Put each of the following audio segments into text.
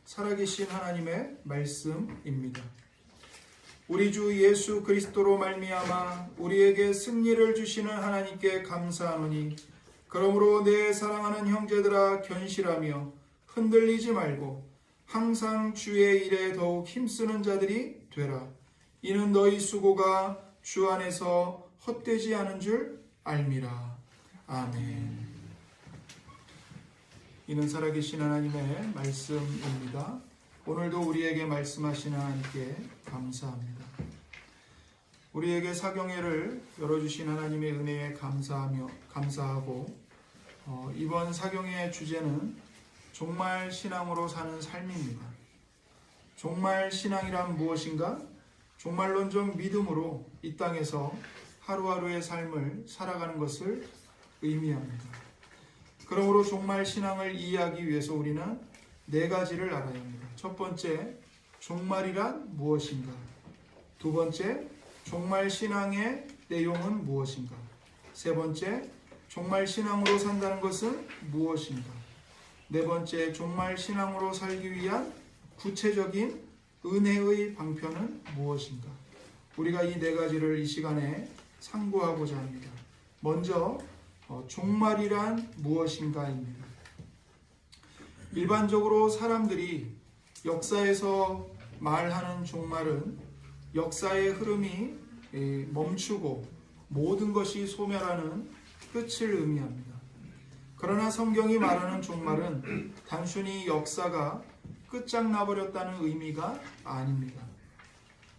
살아계신 하나님의 말씀입니다. 우리 주 예수 그리스도로 말미암아 우리에게 승리를 주시는 하나님께 감사하노니, 그러므로 내 사랑하는 형제들아 견실하며 흔들리지 말고 항상 주의 일에 더욱 힘쓰는 자들이 되라. 이는 너희 수고가 주 안에서 헛되지 않은 줄 알미라. 아멘. 이는 살아계신 하나님의 말씀입니다. 오늘도 우리에게 말씀하시는 하나님께 감사합니다. 우리에게 사경회를 열어주신 하나님의 은혜에 감사하고 이번 사경회의 주제는 종말 신앙으로 사는 삶입니다. 종말 신앙이란 무엇인가? 종말론적 믿음으로 이 땅에서 하루하루의 삶을 살아가는 것을 의미합니다. 그러므로 종말 신앙을 이해하기 위해서 우리는 네 가지를 알아야 합니다. 첫 번째, 종말이란 무엇인가? 두 번째, 종말 신앙의 내용은 무엇인가? 세 번째, 종말 신앙으로 산다는 것은 무엇인가? 네 번째, 종말 신앙으로 살기 위한 구체적인 은혜의 방편은 무엇인가? 우리가 이 네 가지를 이 시간에 상고하고자 합니다. 먼저 종말이란 무엇인가입니다. 일반적으로 사람들이 역사에서 말하는 종말은 역사의 흐름이 멈추고 모든 것이 소멸하는 끝을 의미합니다. 그러나 성경이 말하는 종말은 단순히 역사가 끝장나버렸다는 의미가 아닙니다.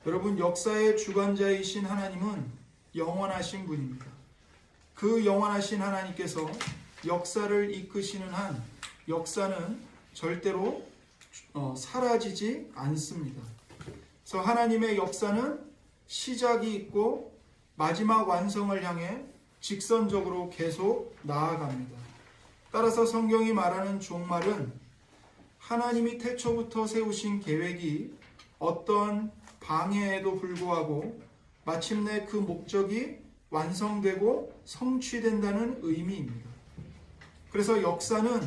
여러분, 역사의 주관자이신 하나님은 영원하신 분입니다. 그 영원하신 하나님께서 역사를 이끄시는 한 역사는 절대로 사라지지 않습니다. 그래서 하나님의 역사는 시작이 있고 마지막 완성을 향해 직선적으로 계속 나아갑니다. 따라서 성경이 말하는 종말은 하나님이 태초부터 세우신 계획이 어떤 방해에도 불구하고 마침내 그 목적이 완성되고 성취된다는 의미입니다. 그래서 역사는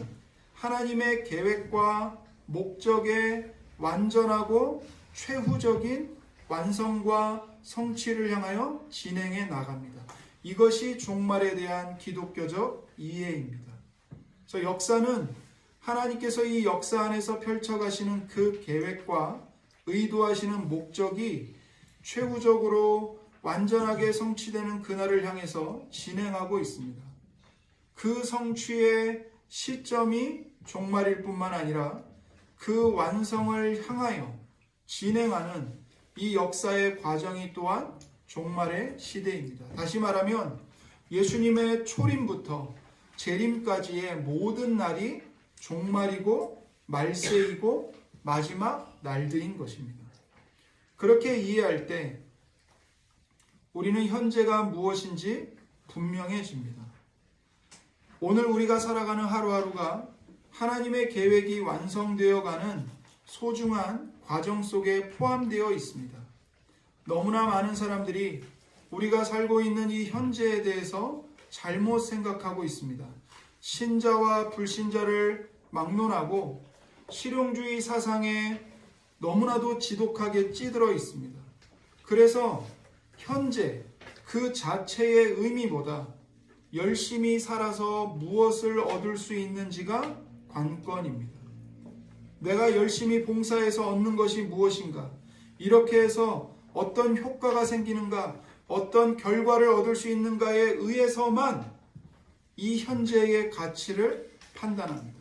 하나님의 계획과 목적의 완전하고 최후적인 완성과 성취를 향하여 진행해 나갑니다. 이것이 종말에 대한 기독교적 이해입니다. 그래서 역사는 하나님께서 이 역사 안에서 펼쳐가시는 그 계획과 의도하시는 목적이 최후적으로 완전하게 성취되는 그날을 향해서 진행하고 있습니다. 그 성취의 시점이 종말일 뿐만 아니라 그 완성을 향하여 진행하는 이 역사의 과정이 또한 종말의 시대입니다. 다시 말하면 예수님의 초림부터 재림까지의 모든 날이 종말이고 말세이고 마지막 날들인 것입니다. 그렇게 이해할 때 우리는 현재가 무엇인지 분명해집니다. 오늘 우리가 살아가는 하루하루가 하나님의 계획이 완성되어가는 소중한 과정 속에 포함되어 있습니다. 너무나 많은 사람들이 우리가 살고 있는 이 현재에 대해서 잘못 생각하고 있습니다. 신자와 불신자를 막론하고 실용주의 사상에 너무나도 지독하게 찌들어 있습니다. 그래서 현재 그 자체의 의미보다 열심히 살아서 무엇을 얻을 수 있는지가 관건입니다. 내가 열심히 봉사해서 얻는 것이 무엇인가? 이렇게 해서 어떤 효과가 생기는가? 어떤 결과를 얻을 수 있는가에 의해서만 이 현재의 가치를 판단합니다.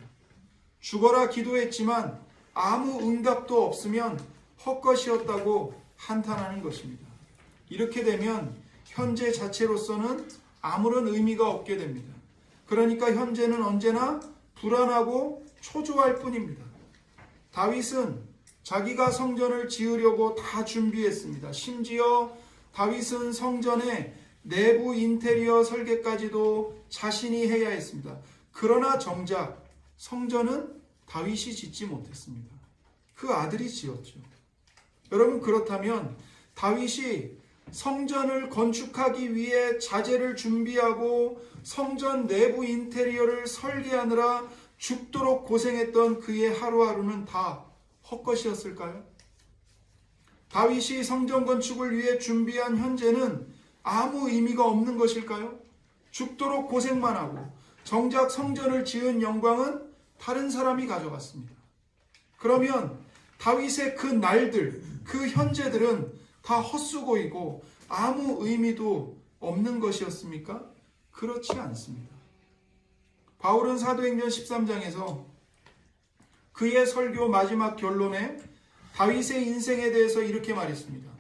죽어라 기도했지만 아무 응답도 없으면 헛것이었다고 한탄하는 것입니다. 이렇게 되면 현재 자체로서는 아무런 의미가 없게 됩니다. 그러니까 현재는 언제나 불안하고 초조할 뿐입니다. 다윗은 자기가 성전을 지으려고 다 준비했습니다. 심지어 다윗은 성전의 내부 인테리어 설계까지도 자신이 해야 했습니다. 그러나 정작 성전은 다윗이 짓지 못했습니다. 그 아들이 지었죠. 여러분, 그렇다면 다윗이 성전을 건축하기 위해 자재를 준비하고 성전 내부 인테리어를 설계하느라 죽도록 고생했던 그의 하루하루는 다 헛것이었을까요? 다윗이 성전 건축을 위해 준비한 현재는 아무 의미가 없는 것일까요? 죽도록 고생만 하고 정작 성전을 지은 영광은 다른 사람이 가져갔습니다. 그러면 다윗의 그 날들, 그 현재들은 다 헛수고이고 아무 의미도 없는 것이었습니까? 그렇지 않습니다. 바울은 사도행전 13장에서 그의 설교 마지막 결론에 다윗의 인생에 대해서 이렇게 말했습니다.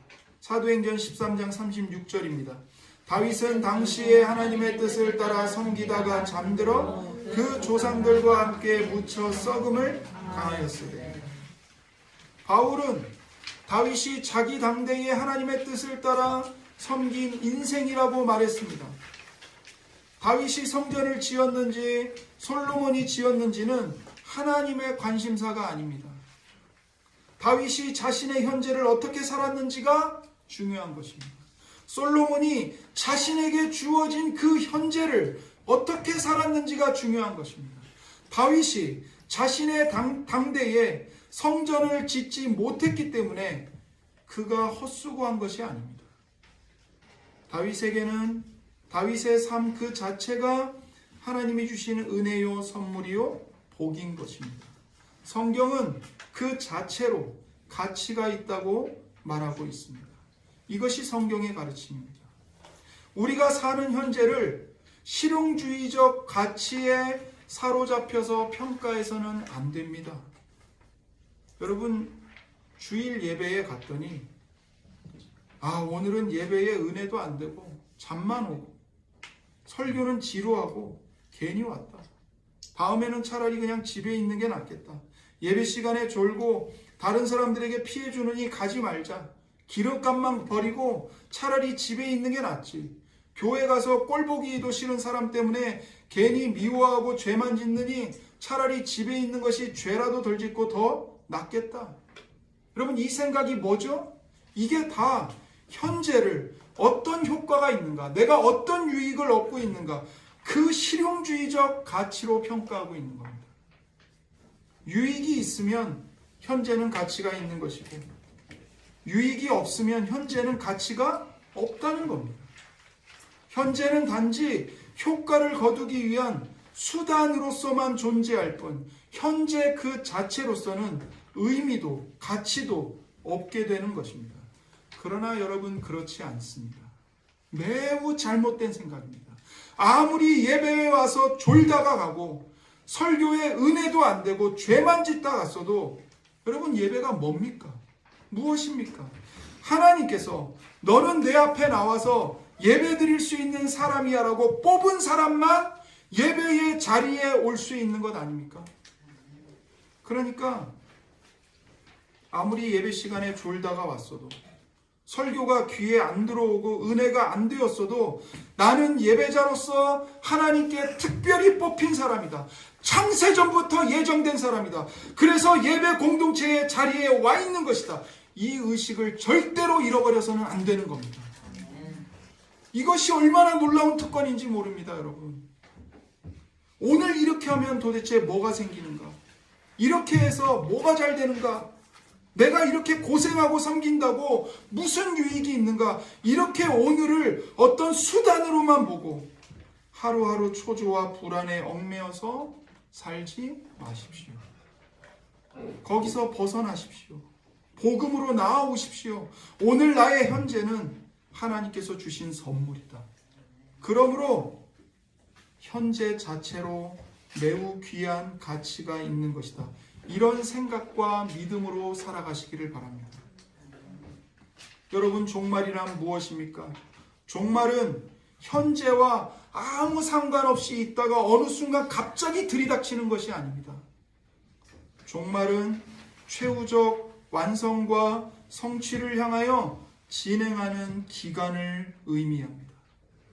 사도행전 13장 36절입니다. 다윗은 당시에 하나님의 뜻을 따라 섬기다가 잠들어 그 조상들과 함께 묻혀 썩음을 당하였으되. 바울은 다윗이 자기 당대의 하나님의 뜻을 따라 섬긴 인생이라고 말했습니다. 다윗이 성전을 지었는지 솔로몬이 지었는지는 하나님의 관심사가 아닙니다. 다윗이 자신의 현재를 어떻게 살았는지가 중요한 것입니다. 솔로몬이 자신에게 주어진 그 현재를 어떻게 살았는지가 중요한 것입니다. 다윗이 자신의 당대에 성전을 짓지 못했기 때문에 그가 헛수고한 것이 아닙니다. 다윗에게는 다윗의 삶 그 자체가 하나님이 주시는 은혜요, 선물이요, 복인 것입니다. 성경은 그 자체로 가치가 있다고 말하고 있습니다. 이것이 성경의 가르침입니다. 우리가 사는 현재를 실용주의적 가치에 사로잡혀서 평가해서는 안 됩니다. 여러분, 주일 예배에 갔더니 오늘은 예배에 은혜도 안 되고 잠만 오고 설교는 지루하고 괜히 왔다. 다음에는 차라리 그냥 집에 있는 게 낫겠다. 예배 시간에 졸고 다른 사람들에게 피해 주느니 가지 말자. 기름값만 버리고 차라리 집에 있는 게 낫지. 교회 가서 꼴 보기도 싫은 사람 때문에 괜히 미워하고 죄만 짓느니 차라리 집에 있는 것이 죄라도 덜 짓고 더 낫겠다. 여러분, 이 생각이 뭐죠? 이게 다 현재를 어떤 효과가 있는가, 내가 어떤 유익을 얻고 있는가, 그 실용주의적 가치로 평가하고 있는 겁니다. 유익이 있으면 현재는 가치가 있는 것이고, 유익이 없으면 현재는 가치가 없다는 겁니다. 현재는 단지 효과를 거두기 위한 수단으로서만 존재할 뿐, 현재 그 자체로서는 의미도 가치도 없게 되는 것입니다. 그러나 여러분, 그렇지 않습니다. 매우 잘못된 생각입니다. 아무리 예배에 와서 졸다가 가고 설교에 은혜도 안 되고 죄만 짓다 갔어도 여러분, 예배가 뭡니까? 무엇입니까? 하나님께서 너는 내 앞에 나와서 예배 드릴 수 있는 사람이야 라고 뽑은 사람만 예배의 자리에 올 수 있는 것 아닙니까? 그러니까 아무리 예배 시간에 졸다가 왔어도, 설교가 귀에 안 들어오고 은혜가 안 되었어도 나는 예배자로서 하나님께 특별히 뽑힌 사람이다. 창세전부터 예정된 사람이다. 그래서 예배 공동체의 자리에 와 있는 것이다. 이 의식을 절대로 잃어버려서는 안 되는 겁니다. 이것이 얼마나 놀라운 특권인지 모릅니다, 여러분. 오늘 이렇게 하면 도대체 뭐가 생기는가? 이렇게 해서 뭐가 잘 되는가? 내가 이렇게 고생하고 섬긴다고 무슨 유익이 있는가? 이렇게 오늘을 어떤 수단으로만 보고 하루하루 초조와 불안에 얽매여서 살지 마십시오. 거기서 벗어나십시오. 복음으로 나아오십시오. 오늘 나의 현재는 하나님께서 주신 선물이다. 그러므로 현재 자체로 매우 귀한 가치가 있는 것이다. 이런 생각과 믿음으로 살아가시기를 바랍니다. 여러분, 종말이란 무엇입니까? 종말은 현재와 아무 상관없이 있다가 어느 순간 갑자기 들이닥치는 것이 아닙니다. 종말은 최후적 완성과 성취를 향하여 진행하는 기간을 의미합니다.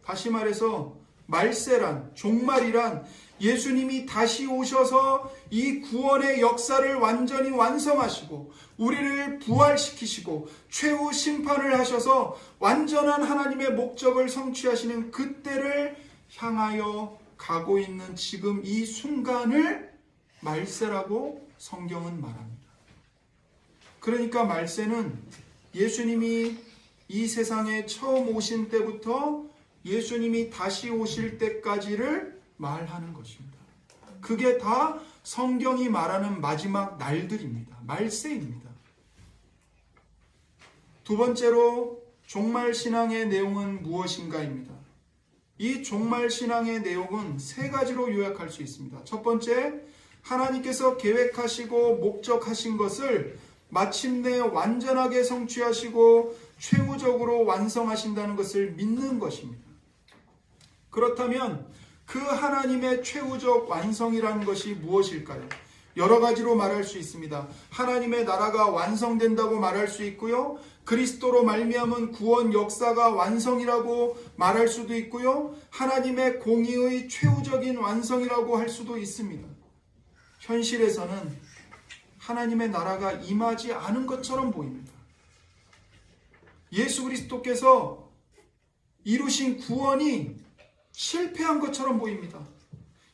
다시 말해서 말세란, 종말이란 예수님이 다시 오셔서 이 구원의 역사를 완전히 완성하시고 우리를 부활시키시고 최후 심판을 하셔서 완전한 하나님의 목적을 성취하시는 그때를 향하여 가고 있는 지금 이 순간을 말세라고 성경은 말합니다. 그러니까 말세는 예수님이 이 세상에 처음 오신 때부터 예수님이 다시 오실 때까지를 말하는 것입니다. 그게 다 성경이 말하는 마지막 날들입니다. 말세입니다. 두 번째로 종말신앙의 내용은 무엇인가입니다. 이 종말신앙의 내용은 세 가지로 요약할 수 있습니다. 첫 번째, 하나님께서 계획하시고 목적하신 것을 마침내 완전하게 성취하시고 최후적으로 완성하신다는 것을 믿는 것입니다. 그렇다면 그 하나님의 최후적 완성이라는 것이 무엇일까요? 여러 가지로 말할 수 있습니다. 하나님의 나라가 완성된다고 말할 수 있고요. 그리스도로 말미암은 구원 역사가 완성이라고 말할 수도 있고요. 하나님의 공의의 최후적인 완성이라고 할 수도 있습니다. 현실에서는 하나님의 나라가 임하지 않은 것처럼 보입니다. 예수 그리스도께서 이루신 구원이 실패한 것처럼 보입니다.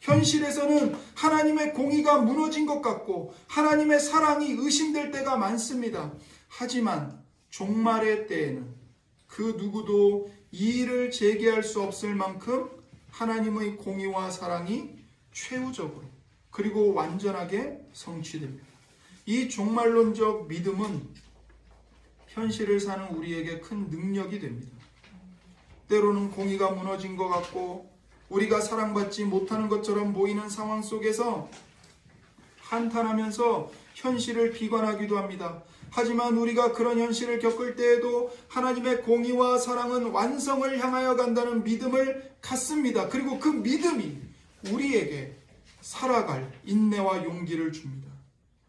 현실에서는 하나님의 공의가 무너진 것 같고 하나님의 사랑이 의심될 때가 많습니다. 하지만 종말의 때에는 그 누구도 이의를 제기할 수 없을 만큼 하나님의 공의와 사랑이 최후적으로 그리고 완전하게 성취됩니다. 이 종말론적 믿음은 현실을 사는 우리에게 큰 능력이 됩니다. 때로는 공의가 무너진 것 같고 우리가 사랑받지 못하는 것처럼 보이는 상황 속에서 한탄하면서 현실을 비관하기도 합니다. 하지만 우리가 그런 현실을 겪을 때에도 하나님의 공의와 사랑은 완성을 향하여 간다는 믿음을 갖습니다. 그리고 그 믿음이 우리에게 살아갈 인내와 용기를 줍니다.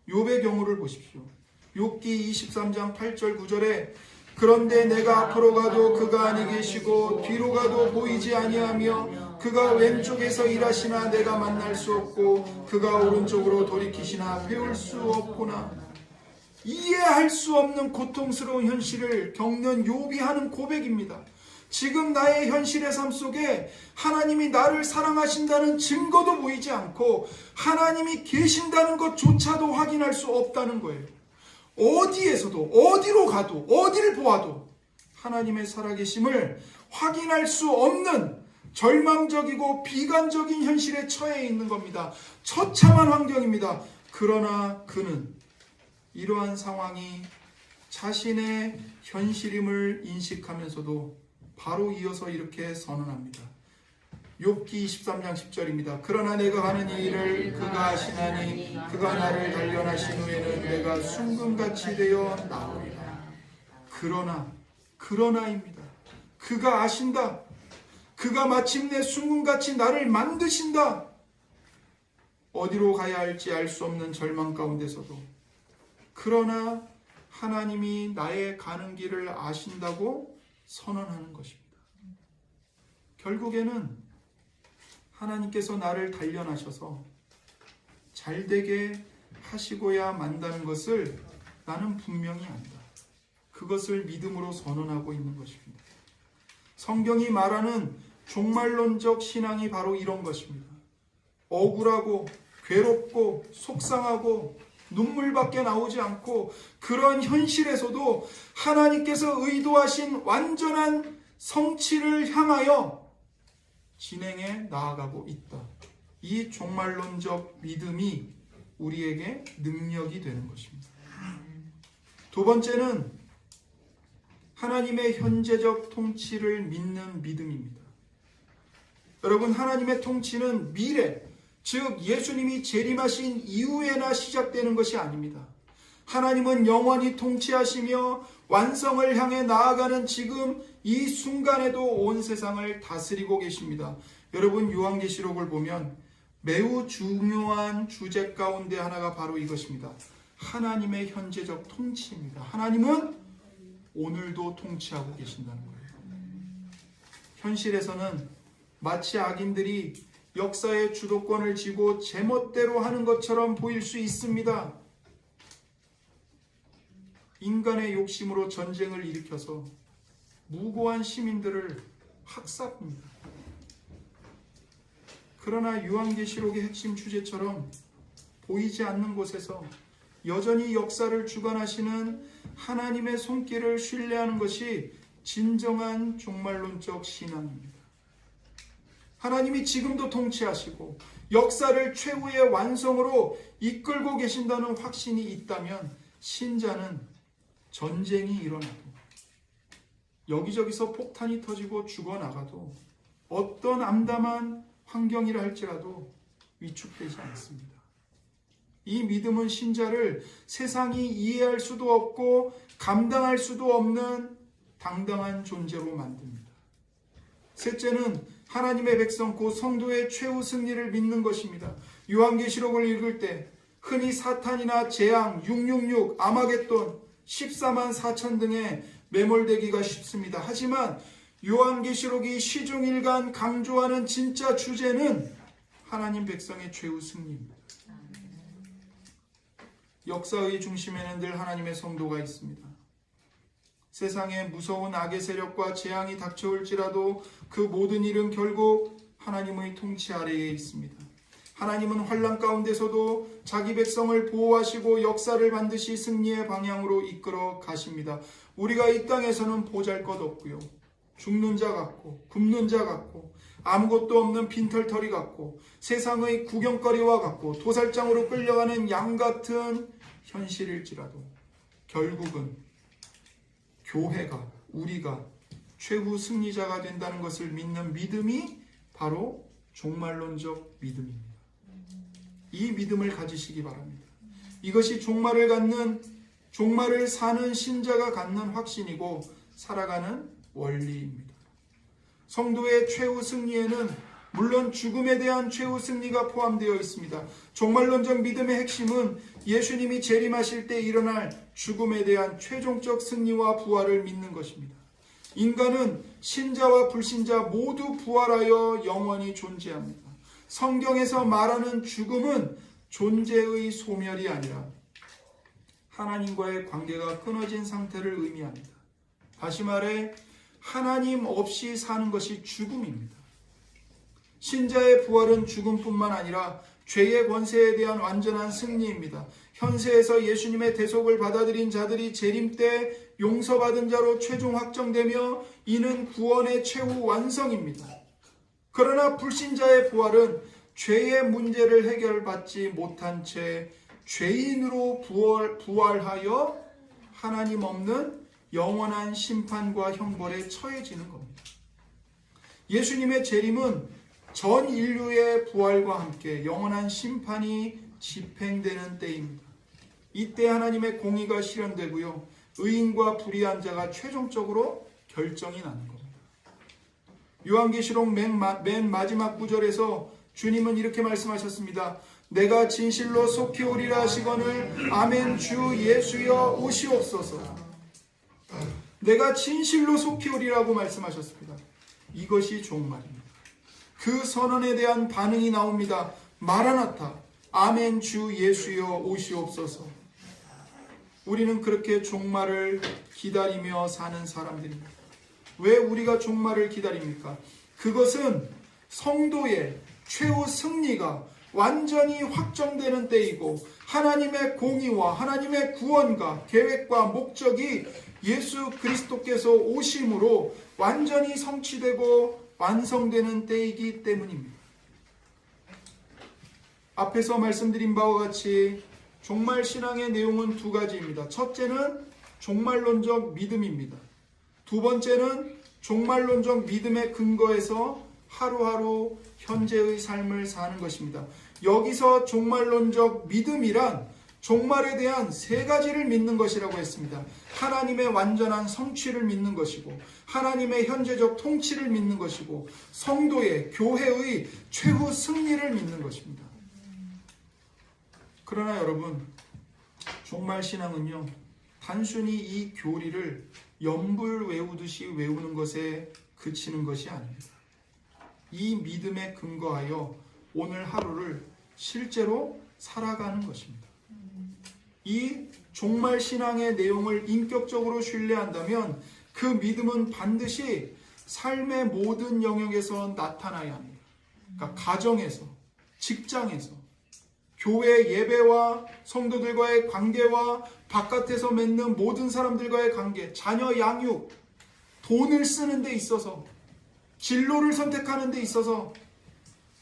욥의 경우를 보십시오. 욥기 23장 8절 9절에 그런데 내가 앞으로 가도 그가 아니 계시고 뒤로 가도 보이지 아니하며 그가 왼쪽에서 일하시나 내가 만날 수 없고 그가 오른쪽으로 돌이키시나 배울 수 없구나. 이해할 수 없는 고통스러운 현실을 겪는 욥이 하는 고백입니다. 지금 나의 현실의 삶 속에 하나님이 나를 사랑하신다는 증거도 보이지 않고 하나님이 계신다는 것조차도 확인할 수 없다는 거예요. 어디에서도 어디로 가도 어디를 보아도 하나님의 살아계심을 확인할 수 없는 절망적이고 비관적인 현실에 처해 있는 겁니다. 처참한 환경입니다. 그러나 그는 이러한 상황이 자신의 현실임을 인식하면서도 바로 이어서 이렇게 선언합니다. 욥기 23장 10절입니다. 그러나 내가 하는 이 일을 그가 아시나니 그가 나를 단련하신 후에는 내가 순금같이 되어 나오리라. 그러나입니다. 그가 아신다. 그가 마침내 순금같이 나를 만드신다. 어디로 가야 할지 알 수 없는 절망 가운데서도 그러나 하나님이 나의 가는 길을 아신다고 선언하는 것입니다. 결국에는 하나님께서 나를 단련하셔서 잘되게 하시고야 만다는 것을 나는 분명히 안다. 그것을 믿음으로 선언하고 있는 것입니다. 성경이 말하는 종말론적 신앙이 바로 이런 것입니다. 억울하고 괴롭고 속상하고 눈물밖에 나오지 않고 그런 현실에서도 하나님께서 의도하신 완전한 성취를 향하여 진행해 나아가고 있다. 이 종말론적 믿음이 우리에게 능력이 되는 것입니다. 두 번째는 하나님의 현재적 통치를 믿는 믿음입니다. 여러분, 하나님의 통치는 미래, 즉 예수님이 재림하신 이후에나 시작되는 것이 아닙니다. 하나님은 영원히 통치하시며 완성을 향해 나아가는 지금 이 순간에도 온 세상을 다스리고 계십니다. 여러분, 요한계시록을 보면 매우 중요한 주제 가운데 하나가 바로 이것입니다. 하나님의 현재적 통치입니다. 하나님은 오늘도 통치하고 계신다는 거예요. 현실에서는 마치 악인들이 역사의 주도권을 쥐고 제멋대로 하는 것처럼 보일 수 있습니다. 인간의 욕심으로 전쟁을 일으켜서 무고한 시민들을 학살합니다. 그러나 요한계시록의 핵심 주제처럼 보이지 않는 곳에서 여전히 역사를 주관하시는 하나님의 손길을 신뢰하는 것이 진정한 종말론적 신앙입니다. 하나님이 지금도 통치하시고 역사를 최후의 완성으로 이끌고 계신다는 확신이 있다면 신자는 전쟁이 일어나도 여기저기서 폭탄이 터지고 죽어나가도 어떤 암담한 환경이라 할지라도 위축되지 않습니다. 이 믿음은 신자를 세상이 이해할 수도 없고 감당할 수도 없는 당당한 존재로 만듭니다. 셋째는 하나님의 백성 곧 성도의 최후 승리를 믿는 것입니다. 요한계시록을 읽을 때 흔히 사탄이나 재앙, 666, 아마겟돈, 14만 4천 등에 매몰되기가 쉽습니다. 하지만 요한계시록이 시종일관 강조하는 진짜 주제는 하나님 백성의 최후 승리입니다. 역사의 중심에는 늘 하나님의 성도가 있습니다. 세상에 무서운 악의 세력과 재앙이 닥쳐올지라도 그 모든 일은 결국 하나님의 통치 아래에 있습니다. 하나님은 환난 가운데서도 자기 백성을 보호하시고 역사를 반드시 승리의 방향으로 이끌어 가십니다. 우리가 이 땅에서는 보잘것없고요, 죽는 자 같고 굶는 자 같고 아무것도 없는 빈털터리 같고 세상의 구경거리와 같고 도살장으로 끌려가는 양 같은 현실일지라도 결국은 교회가, 우리가 최후 승리자가 된다는 것을 믿는 믿음이 바로 종말론적 믿음입니다. 이 믿음을 가지시기 바랍니다. 이것이 종말을 사는 신자가 갖는 확신이고 살아가는 원리입니다. 성도의 최후 승리에는 물론 죽음에 대한 최후 승리가 포함되어 있습니다. 종말론적 믿음의 핵심은 예수님이 재림하실 때 일어날 죽음에 대한 최종적 승리와 부활을 믿는 것입니다. 인간은 신자와 불신자 모두 부활하여 영원히 존재합니다. 성경에서 말하는 죽음은 존재의 소멸이 아니라 하나님과의 관계가 끊어진 상태를 의미합니다. 다시 말해 하나님 없이 사는 것이 죽음입니다. 신자의 부활은 죽음뿐만 아니라 죄의 권세에 대한 완전한 승리입니다. 현세에서 예수님의 대속을 받아들인 자들이 재림 때 용서받은 자로 최종 확정되며 이는 구원의 최후 완성입니다. 그러나 불신자의 부활은 죄의 문제를 해결받지 못한 채 죄인으로 부활하여 하나님 없는 영원한 심판과 형벌에 처해지는 겁니다. 예수님의 재림은 전 인류의 부활과 함께 영원한 심판이 집행되는 때입니다. 이때 하나님의 공의가 실현되고요, 의인과 불의한 자가 최종적으로 결정이 나는 겁니다. 요한계시록 맨 마지막 구절에서 주님은 이렇게 말씀하셨습니다. 내가 진실로 속히 오리라 하시거늘 아멘 주 예수여 오시옵소서. 내가 진실로 속히 오리라고 말씀하셨습니다. 이것이 종말입니다. 그 선언에 대한 반응이 나옵니다. 마라나타, 아멘 주 예수여 오시옵소서. 우리는 그렇게 종말을 기다리며 사는 사람들입니다. 왜 우리가 종말을 기다립니까? 그것은 성도의 최후 승리가 완전히 확정되는 때이고 하나님의 공의와 하나님의 구원과 계획과 목적이 예수 그리스도께서 오심으로 완전히 성취되고 완성되는 때이기 때문입니다. 앞에서 말씀드린 바와 같이 종말 신앙의 내용은 두 가지입니다. 첫째는 종말론적 믿음입니다. 두 번째는 종말론적 믿음의 근거에서 하루하루 현재의 삶을 사는 것입니다. 여기서 종말론적 믿음이란 종말에 대한 세 가지를 믿는 것이라고 했습니다. 하나님의 완전한 성취를 믿는 것이고, 하나님의 현재적 통치를 믿는 것이고, 성도의, 교회의 최후 승리를 믿는 것입니다. 그러나 여러분, 종말 신앙은요, 단순히 이 교리를 연불 외우듯이 외우는 것에 그치는 것이 아닙니다. 이 믿음에 근거하여 오늘 하루를 실제로 살아가는 것입니다. 이 종말 신앙의 내용을 인격적으로 신뢰한다면 그 믿음은 반드시 삶의 모든 영역에서 나타나야 합니다. 그러니까 가정에서, 직장에서, 교회 예배와 성도들과의 관계와 바깥에서 맺는 모든 사람들과의 관계, 자녀 양육, 돈을 쓰는 데 있어서, 진로를 선택하는 데 있어서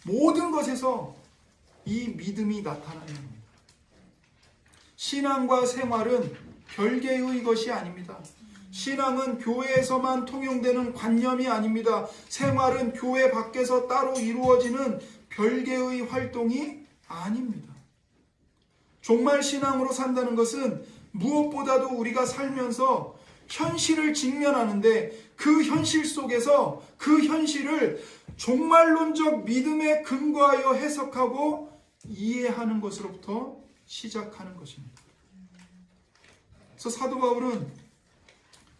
모든 것에서 이 믿음이 나타나야 합니다. 신앙과 생활은 별개의 것이 아닙니다. 신앙은 교회에서만 통용되는 관념이 아닙니다. 생활은 교회 밖에서 따로 이루어지는 별개의 활동이 아닙니다. 종말 신앙으로 산다는 것은 무엇보다도 우리가 살면서 현실을 직면하는데 그 현실 속에서 그 현실을 종말론적 믿음에 근거하여 해석하고 이해하는 것으로부터 시작하는 것입니다. 그래서 사도 바울은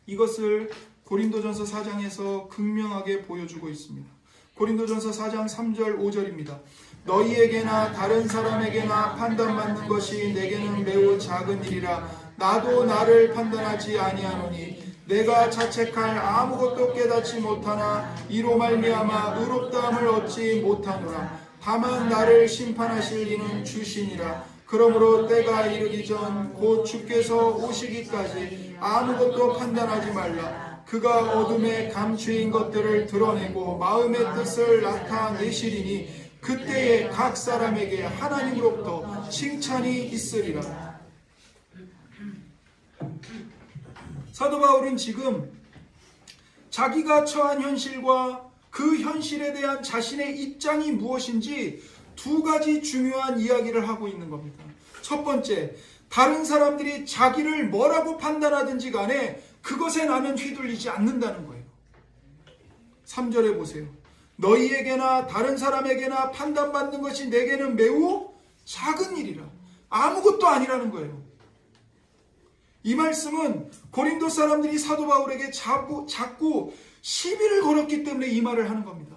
이것을 고린도전서 4장에서 극명하게 보여주고 있습니다. 고린도전서 4장 3절 5절입니다. 너희에게나 다른 사람에게나 판단받는 것이 내게는 매우 작은 일이라. 나도 나를 판단하지 아니하노니 내가 자책할 아무것도 깨닫지 못하나 이로 말미암아 의롭다함을 얻지 못하노라. 다만 나를 심판하실 이는 주시니라. 그러므로 때가 이르기 전 곧 주께서 오시기까지 아무것도 판단하지 말라. 그가 어둠에 감추인 것들을 드러내고 마음의 뜻을 나타내시리니 그때에 각 사람에게 하나님으로부터 칭찬이 있으리라. 사도 바울은 지금 자기가 처한 현실과 그 현실에 대한 자신의 입장이 무엇인지 두 가지 중요한 이야기를 하고 있는 겁니다. 첫 번째, 다른 사람들이 자기를 뭐라고 판단하든지 간에 그것에 나는 휘둘리지 않는다는 거예요. 3절에 보세요. 너희에게나 다른 사람에게나 판단받는 것이 내게는 매우 작은 일이라. 아무것도 아니라는 거예요. 이 말씀은 고린도 사람들이 사도 바울에게 자꾸 시비를 걸었기 때문에 이 말을 하는 겁니다.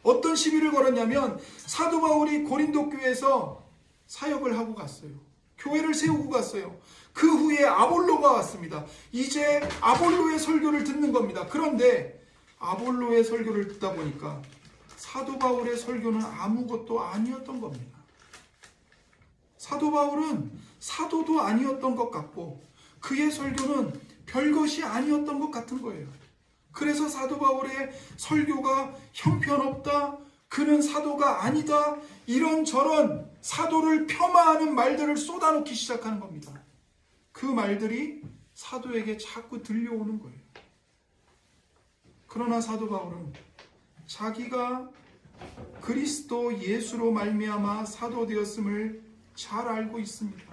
어떤 시비를 걸었냐면 사도 바울이 고린도 교회에서 사역을 하고 갔어요. 교회를 세우고 갔어요. 그 후에 아볼로가 왔습니다. 이제 아볼로의 설교를 듣는 겁니다. 그런데 아볼로의 설교를 듣다 보니까 사도 바울의 설교는 아무것도 아니었던 겁니다. 사도 바울은 사도도 아니었던 것 같고 그의 설교는 별것이 아니었던 것 같은 거예요. 그래서 사도 바울의 설교가 형편없다, 그는 사도가 아니다, 이런저런 사도를 폄하하는 말들을 쏟아놓기 시작하는 겁니다. 그 말들이 사도에게 자꾸 들려오는 거예요. 그러나 사도 바울은 자기가 그리스도 예수로 말미암아 사도 되었음을 잘 알고 있습니다.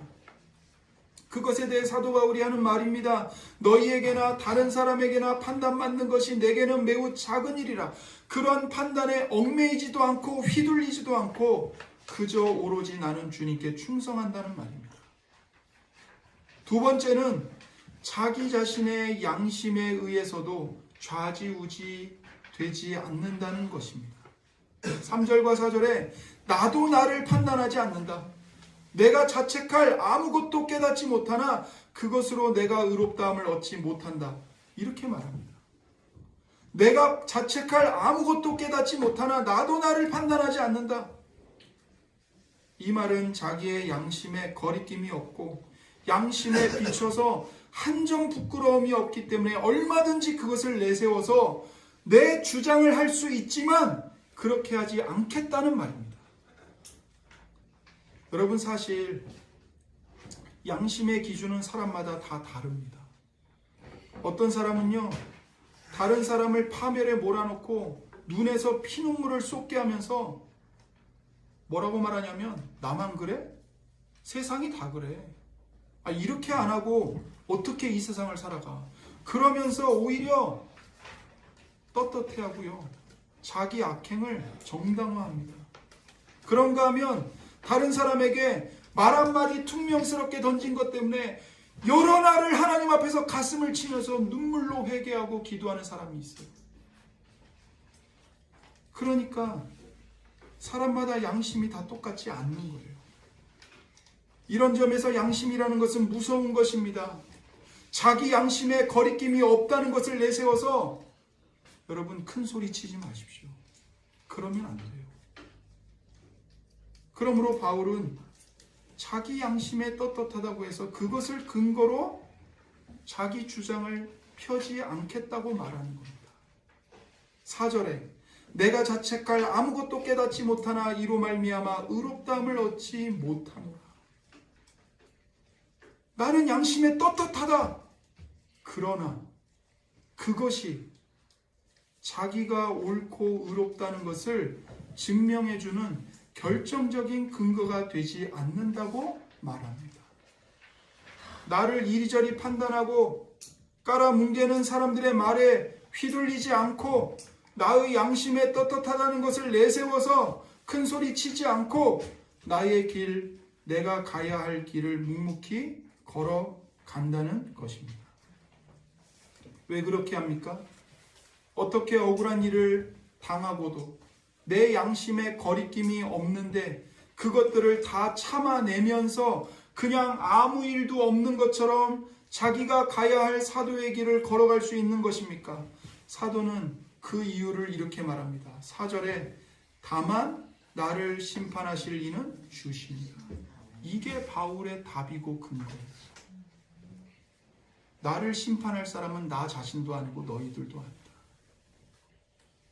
그것에 대해 사도 바울이 하는 말입니다. 너희에게나 다른 사람에게나 판단받는 것이 내게는 매우 작은 일이라. 그런 판단에 얽매이지도 않고 휘둘리지도 않고 그저 오로지 나는 주님께 충성한다는 말입니다. 두 번째는 자기 자신의 양심에 의해서도 좌지우지 되지 않는다는 것입니다. 3절과 4절에 나도 나를 판단하지 않는다. 내가 자책할 아무것도 깨닫지 못하나 그것으로 내가 의롭다함을 얻지 못한다. 이렇게 말합니다. 내가 자책할 아무것도 깨닫지 못하나 나도 나를 판단하지 않는다. 이 말은 자기의 양심에 거리낌이 없고 양심에 비춰서 한점 부끄러움이 없기 때문에 얼마든지 그것을 내세워서 내 주장을 할 수 있지만 그렇게 하지 않겠다는 말입니다. 여러분, 사실 양심의 기준은 사람마다 다 다릅니다. 어떤 사람은요, 다른 사람을 파멸에 몰아넣고 눈에서 피눈물을 쏟게 하면서 뭐라고 말하냐면 나만 그래? 세상이 다 그래. 이렇게 안 하고 어떻게 이 세상을 살아가? 그러면서 오히려 떳떳해하고요, 자기 악행을 정당화합니다. 그런가 하면 다른 사람에게 말 한마디 퉁명스럽게 던진 것 때문에 여러 날을 하나님 앞에서 가슴을 치면서 눈물로 회개하고 기도하는 사람이 있어요. 그러니까 사람마다 양심이 다 똑같지 않는 거예요. 이런 점에서 양심이라는 것은 무서운 것입니다. 자기 양심에 거리낌이 없다는 것을 내세워서 여러분 큰 소리 치지 마십시오. 그러면 안 돼요. 그러므로 바울은 자기 양심에 떳떳하다고 해서 그것을 근거로 자기 주장을 펴지 않겠다고 말하는 겁니다. 4절에 내가 자책할 아무것도 깨닫지 못하나 이로 말미암아 의롭다함을 얻지 못하노라. 나는 양심에 떳떳하다. 그러나 그것이 자기가 옳고 의롭다는 것을 증명해주는 결정적인 근거가 되지 않는다고 말합니다. 나를 이리저리 판단하고 깔아뭉개는 사람들의 말에 휘둘리지 않고 나의 양심에 떳떳하다는 것을 내세워서 큰 소리 치지 않고 나의 길, 내가 가야 할 길을 묵묵히 걸어간다는 것입니다. 왜 그렇게 합니까? 어떻게 억울한 일을 당하고도 내 양심에 거리낌이 없는데 그것들을 다 참아내면서 그냥 아무 일도 없는 것처럼 자기가 가야 할 사도의 길을 걸어갈 수 있는 것입니까? 사도는 그 이유를 이렇게 말합니다. 4절에 다만 나를 심판하실 이는 주시니라. 이게 바울의 답이고 근거예요. 나를 심판할 사람은 나 자신도 아니고 너희들도 아니다.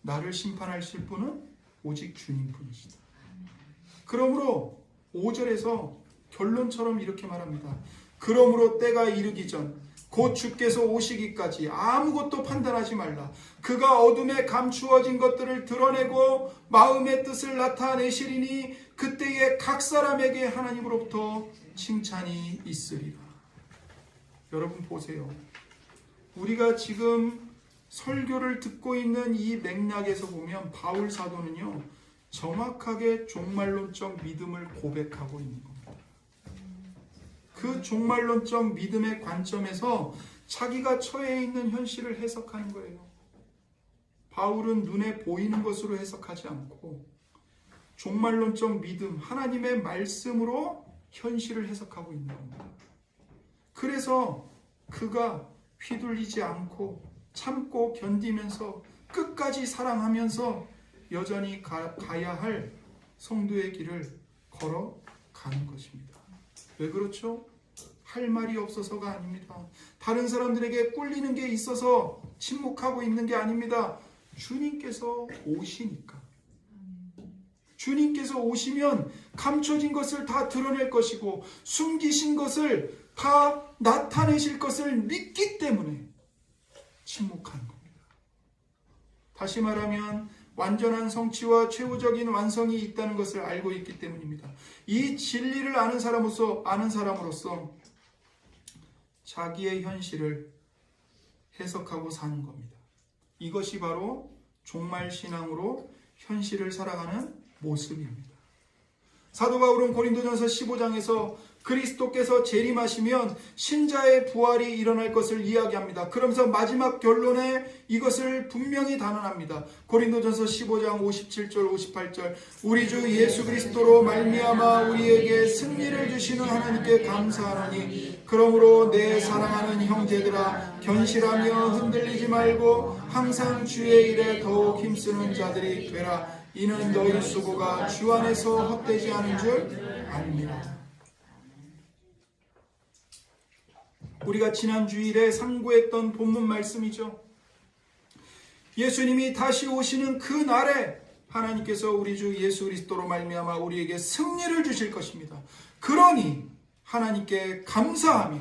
나를 심판하실 분은 오직 주님뿐이시다. 그러므로 5절에서 결론처럼 이렇게 말합니다. 그러므로 때가 이르기 전 곧 주께서 오시기까지 아무것도 판단하지 말라. 그가 어둠에 감추어진 것들을 드러내고 마음의 뜻을 나타내시리니 그때에 각 사람에게 하나님으로부터 칭찬이 있으리라. 여러분 보세요. 우리가 지금 설교를 듣고 있는 이 맥락에서 보면 바울 사도는요, 정확하게 종말론적 믿음을 고백하고 있는 겁니다. 그 종말론적 믿음의 관점에서 자기가 처해 있는 현실을 해석하는 거예요. 바울은 눈에 보이는 것으로 해석하지 않고 종말론적 믿음, 하나님의 말씀으로 현실을 해석하고 있는 겁니다. 그래서 그가 휘둘리지 않고 참고 견디면서 끝까지 사랑하면서 여전히 가야 할 성도의 길을 걸어가는 것입니다. 왜 그렇죠? 할 말이 없어서가 아닙니다. 다른 사람들에게 꿀리는 게 있어서 침묵하고 있는 게 아닙니다. 주님께서 오시니까. 주님께서 오시면 감춰진 것을 다 드러낼 것이고 숨기신 것을 다 나타내실 것을 믿기 때문에 침묵하는 겁니다. 다시 말하면 완전한 성취와 최후적인 완성이 있다는 것을 알고 있기 때문입니다. 이 진리를 아는 사람으로서 자기의 현실을 해석하고 사는 겁니다. 이것이 바로 종말신앙으로 현실을 살아가는 모습입니다. 사도 바울은 고린도전서 15장에서 그리스도께서 재림하시면 신자의 부활이 일어날 것을 이야기합니다. 그러면서 마지막 결론에 이것을 분명히 단언합니다. 고린도전서 15장 57절 58절 우리 주 예수 그리스도로 말미암아 우리에게 승리를 주시는 하나님께 감사하노니 그러므로 내 사랑하는 형제들아 견실하며 흔들리지 말고 항상 주의 일에 더욱 힘쓰는 자들이 되라. 이는 너희 수고가 주 안에서 헛되지 않은 줄 압니다. 우리가 지난 주일에 상고했던 본문 말씀이죠. 예수님이 다시 오시는 그 날에 하나님께서 우리 주 예수 그리스도로 말미암아 우리에게 승리를 주실 것입니다. 그러니 하나님께 감사하며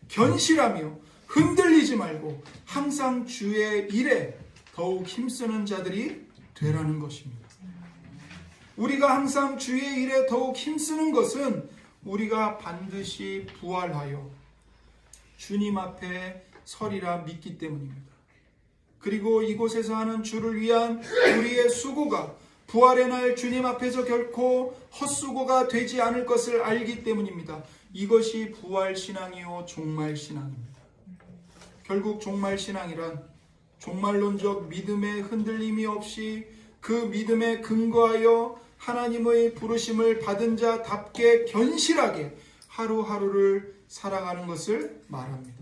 견실하며 흔들리지 말고 항상 주의 일에 더욱 힘쓰는 자들이 되라는 것입니다. 우리가 항상 주의 일에 더욱 힘쓰는 것은 우리가 반드시 부활하여 주님 앞에 서리라 믿기 때문입니다. 그리고 이곳에서 하는 주를 위한 우리의 수고가 부활의 날 주님 앞에서 결코 헛수고가 되지 않을 것을 알기 때문입니다. 이것이 부활신앙이요 종말신앙입니다. 결국 종말신앙이란 종말론적 믿음의 흔들림이 없이 그 믿음에 근거하여 하나님의 부르심을 받은 자답게 견실하게 하루하루를 살아가는 것을 말합니다.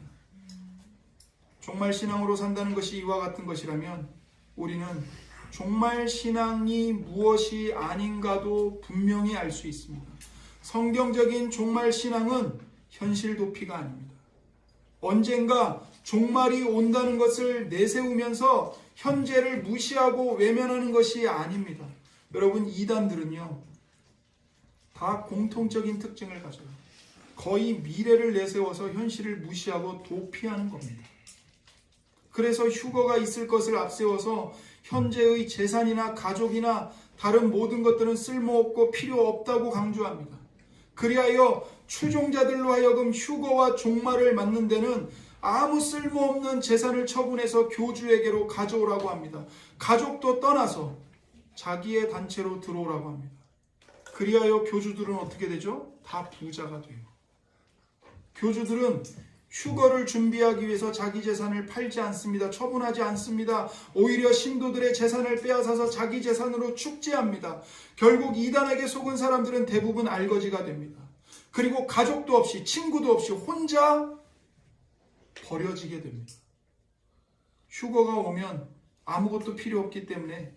종말신앙으로 산다는 것이 이와 같은 것이라면 우리는 종말신앙이 무엇이 아닌가도 분명히 알 수 있습니다. 성경적인 종말 신앙은 현실 도피가 아닙니다. 언젠가 종말이 온다는 것을 내세우면서 현재를 무시하고 외면하는 것이 아닙니다. 여러분, 이단들은요, 다 공통적인 특징을 가져요. 거의 미래를 내세워서 현실을 무시하고 도피하는 겁니다. 그래서 휴거가 있을 것을 앞세워서 현재의 재산이나 가족이나 다른 모든 것들은 쓸모없고 필요 없다고 강조합니다. 그리하여 추종자들로 하여금 휴거와 종말을 맞는 데는 아무 쓸모없는 재산을 처분해서 교주에게로 가져오라고 합니다. 가족도 떠나서 자기의 단체로 들어오라고 합니다. 그리하여 교주들은 어떻게 되죠? 다 부자가 돼요. 교주들은 휴거를 준비하기 위해서 자기 재산을 팔지 않습니다. 처분하지 않습니다. 오히려 신도들의 재산을 빼앗아서 자기 재산으로 축제합니다. 결국 이단에게 속은 사람들은 대부분 알거지가 됩니다. 그리고 가족도 없이, 친구도 없이 혼자 버려지게 됩니다. 휴거가 오면 아무것도 필요 없기 때문에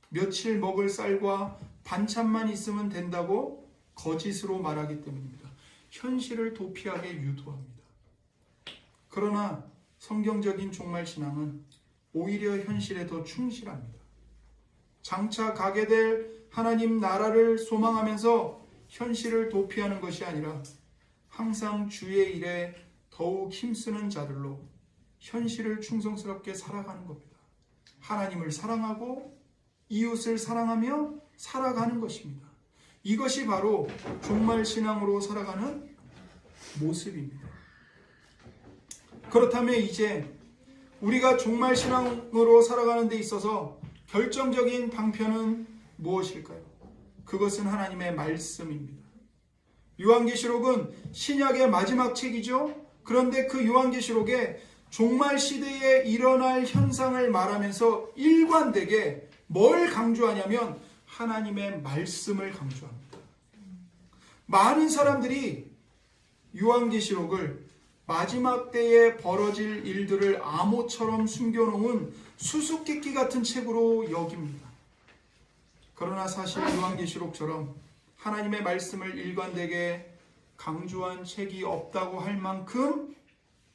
며칠 먹을 쌀과 반찬만 있으면 된다고 거짓으로 말하기 때문입니다. 현실을 도피하게 유도합니다. 그러나 성경적인 종말신앙은 오히려 현실에 더 충실합니다. 장차 가게 될 하나님 나라를 소망하면서 현실을 도피하는 것이 아니라 항상 주의 일에 더욱 힘쓰는 자들로 현실을 충성스럽게 살아가는 겁니다. 하나님을 사랑하고 이웃을 사랑하며 살아가는 것입니다. 이것이 바로 종말신앙으로 살아가는 모습입니다. 그렇다면 이제 우리가 종말신앙으로 살아가는 데 있어서 결정적인 방편은 무엇일까요? 그것은 하나님의 말씀입니다. 요한계시록은 신약의 마지막 책이죠. 그런데 그 요한계시록에 종말 시대에 일어날 현상을 말하면서 일관되게 뭘 강조하냐면 하나님의 말씀을 강조합니다. 많은 사람들이 요한계시록을 마지막 때에 벌어질 일들을 암호처럼 숨겨놓은 수수께끼 같은 책으로 여깁니다. 그러나 사실 요한계시록처럼 하나님의 말씀을 일관되게 강조한 책이 없다고 할 만큼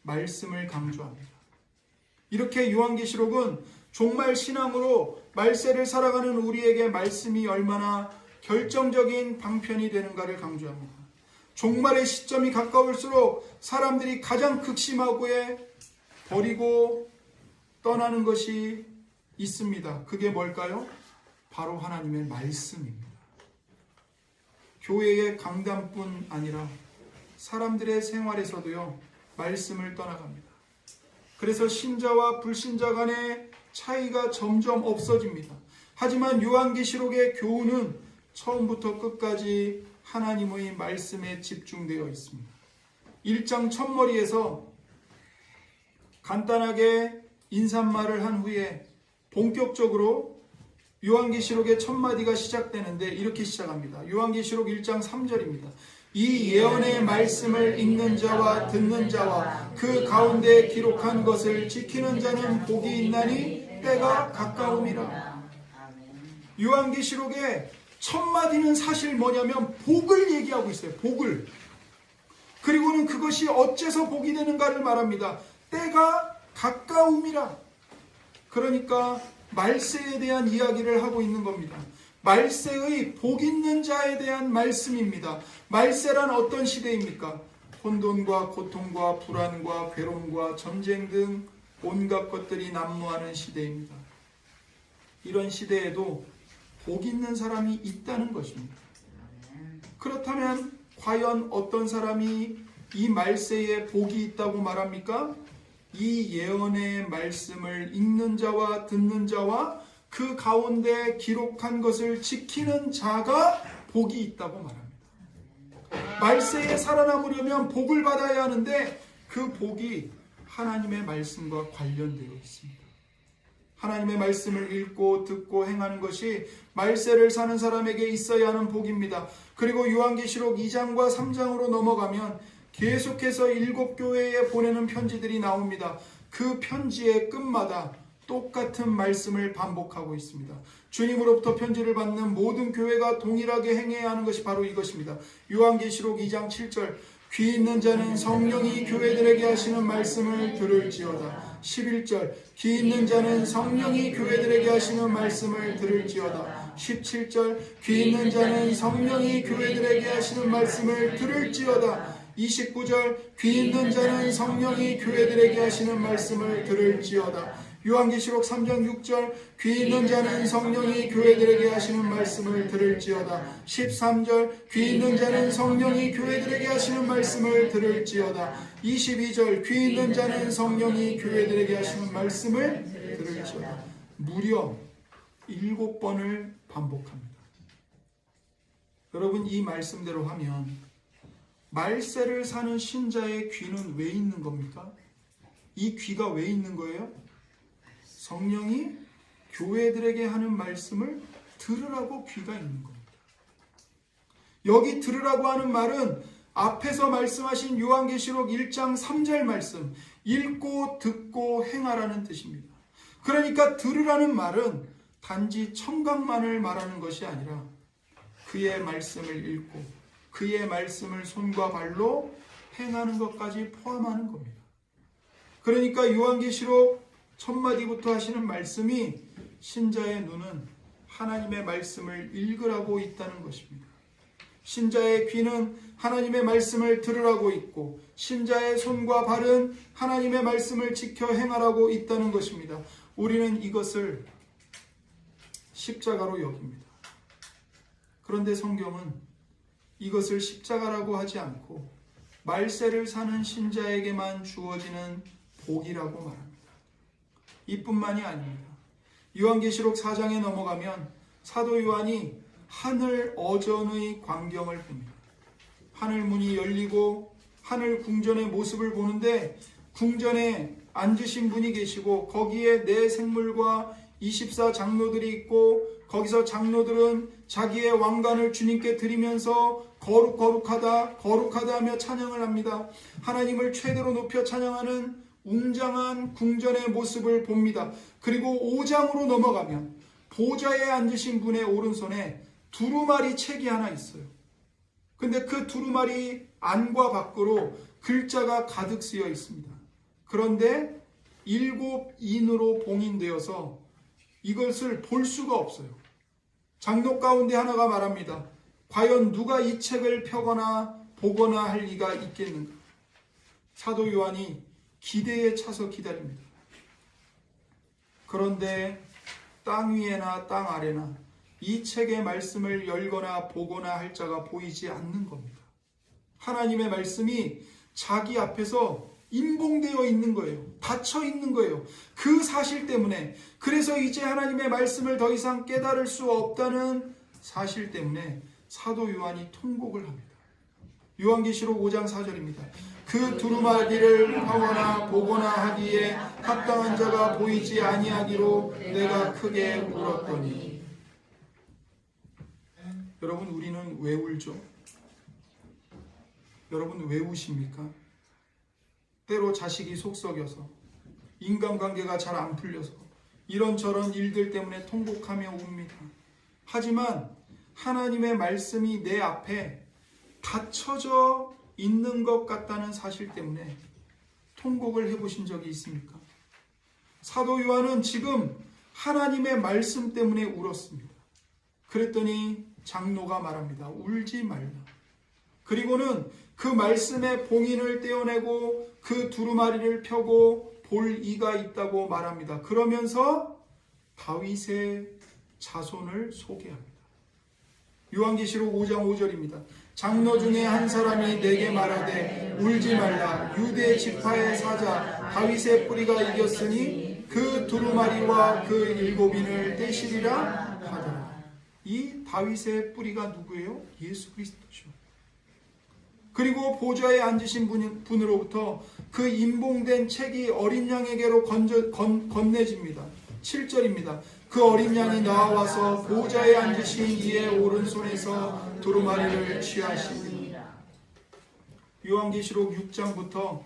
말씀을 강조합니다. 이렇게 요한계시록은 종말 신앙으로 말세를 살아가는 우리에게 말씀이 얼마나 결정적인 방편이 되는가를 강조합니다. 종말의 시점이 가까울수록 사람들이 가장 극심하고 버리고 떠나는 것이 있습니다. 그게 뭘까요? 바로 하나님의 말씀입니다. 교회의 강단뿐 아니라 사람들의 생활에서도요, 말씀을 떠나갑니다. 그래서 신자와 불신자 간의 차이가 점점 없어집니다. 하지만 요한계시록의 교훈은 처음부터 끝까지 하나님의 말씀에 집중되어 있습니다. 1장 첫머리에서 간단하게 인사말을 한 후에 본격적으로 요한계시록의 첫 마디가 시작되는데 이렇게 시작합니다. 요한계시록 1장 3절입니다. 이 예언의 말씀을 읽는 자와 듣는 자와 그 가운데 기록한 것을 지키는 자는 복이 있나니 때가 가까움이라. 요한계시록의 첫 마디는 사실 뭐냐면 복을 얘기하고 있어요. 복을. 그리고는 그것이 어째서 복이 되는가를 말합니다. 때가 가까움이라. 그러니까 말세에 대한 이야기를 하고 있는 겁니다. 말세의 복 있는 자에 대한 말씀입니다. 말세란 어떤 시대입니까? 혼돈과 고통과 불안과 괴로움과 전쟁 등 온갖 것들이 난무하는 시대입니다. 이런 시대에도 복 있는 사람이 있다는 것입니다. 그렇다면 과연 어떤 사람이 이 말세에 복이 있다고 말합니까? 이 예언의 말씀을 읽는 자와 듣는 자와 그 가운데 기록한 것을 지키는 자가 복이 있다고 말합니다. 말세에 살아남으려면 복을 받아야 하는데 그 복이 하나님의 말씀과 관련되어 있습니다. 하나님의 말씀을 읽고 듣고 행하는 것이 말세를 사는 사람에게 있어야 하는 복입니다. 그리고 요한계시록 2장과 3장으로 넘어가면 계속해서 7교회에 보내는 편지들이 나옵니다. 그 편지의 끝마다 똑같은 말씀을 반복하고 있습니다. 주님으로부터 편지를 받는 모든 교회가 동일하게 행해야 하는 것이 바로 이것입니다. 요한계시록 2장 7절 귀 있는 자는 성령이 교회들에게 하시는 말씀을 들을지어다. 11절 귀 있는 자는 성령이 교회들에게 하시는 말씀을 들을지어다. 17절 귀 있는 자는 성령이 교회들에게 하시는 말씀을 들을지어다. 29절 귀 있는 자는 성령이 교회들에게 하시는 말씀을 들을지어다. 요한계시록 3장 6절 귀 있는 자는 성령이 교회들에게 하시는 말씀을 들을지어다. 13절 귀 있는 자는 성령이 교회들에게 하시는 말씀을 들을지어다. 22절 귀 있는 자는 성령이 교회들에게 하시는 말씀을 들을지어다. 무려 7번을 반복합니다. 여러분, 이 말씀대로 하면 말세를 사는 신자의 귀는 왜 있는 겁니까? 이 귀가 왜 있는 거예요? 성령이 교회들에게 하는 말씀을 들으라고 귀가 있는 겁니다. 여기 들으라고 하는 말은 앞에서 말씀하신 요한계시록 1장 3절 말씀, 읽고 듣고 행하라는 뜻입니다. 그러니까 들으라는 말은 단지 청각만을 말하는 것이 아니라 그의 말씀을 읽고 그의 말씀을 손과 발로 행하는 것까지 포함하는 겁니다. 그러니까 요한계시록 첫 마디부터 하시는 말씀이 신자의 눈은 하나님의 말씀을 읽으라고 있다는 것입니다. 신자의 귀는 하나님의 말씀을 들으라고 있고 신자의 손과 발은 하나님의 말씀을 지켜 행하라고 있다는 것입니다. 우리는 이것을 십자가로 여깁니다. 그런데 성경은 이것을 십자가라고 하지 않고 말세를 사는 신자에게만 주어지는 복이라고 말합니다. 이뿐만이 아닙니다. 요한계시록 4장에 넘어가면 사도 요한이 하늘 어전의 광경을 봅니다. 하늘 문이 열리고 하늘 궁전의 모습을 보는데 궁전에 앉으신 분이 계시고 거기에 네 생물과 24 장로들이 있고 거기서 장로들은 자기의 왕관을 주님께 드리면서 거룩 거룩하다 거룩하다 하며 찬양을 합니다. 하나님을 최대로 높여 찬양하는 웅장한 궁전의 모습을 봅니다. 그리고 5장으로 넘어가면 보좌에 앉으신 분의 오른손에 두루마리 책이 하나 있어요. 근데 그 두루마리 안과 밖으로 글자가 가득 쓰여 있습니다. 그런데 7인으로 봉인되어서 이것을 볼 수가 없어요. 장로 가운데 하나가 말합니다. 과연 누가 이 책을 펴거나 보거나 할 리가 있겠는가? 사도 요한이 기대에 차서 기다립니다. 그런데 땅 위에나 땅 아래나 이 책의 말씀을 열거나 보거나 할 자가 보이지 않는 겁니다. 하나님의 말씀이 자기 앞에서 임봉되어 있는 거예요. 닫혀 있는 거예요. 그 사실 때문에, 그래서 이제 하나님의 말씀을 더 이상 깨달을 수 없다는 사실 때문에 사도 요한이 통곡을 합니다. 요한계시록 5장 4절입니다. 그 두루마리를 하거나 보거나 하기에 합당한 자가 보이지 아니하기로 내가 크게 울었더니. 여러분, 우리는 왜 울죠? 여러분, 왜 우십니까? 때로 자식이 속썩여서, 인간관계가 잘 안 풀려서 이런저런 일들 때문에 통곡하며 웁니다. 하지만 하나님의 말씀이 내 앞에 닫혀져 있는 것 같다는 사실 때문에 통곡을 해보신 적이 있습니까? 사도 요한은 지금 하나님의 말씀 때문에 울었습니다. 그랬더니 장로가 말합니다. 울지 말라. 그리고는 그 말씀의 봉인을 떼어내고 그 두루마리를 펴고 볼 이가 있다고 말합니다. 그러면서 다윗의 자손을 소개합니다. 요한계시록 5장 5절입니다. 장로 중에 한 사람이 내게 말하되 울지 말라. 유대 지파의 사자 다윗의 뿌리가 이겼으니 그 두루마리와 그 7인을 떼시리라 하더라. 이 다윗의 뿌리가 누구예요? 예수 그리스도죠. 그리고 보좌에 앉으신 분으로부터 그 임봉된 책이 어린 양에게로 건네집니다. 7절입니다. 그 어린 양이 나와서 보좌에 앉으신 이의 오른손에서 두루마리를 취하시니. 요한계시록 6장부터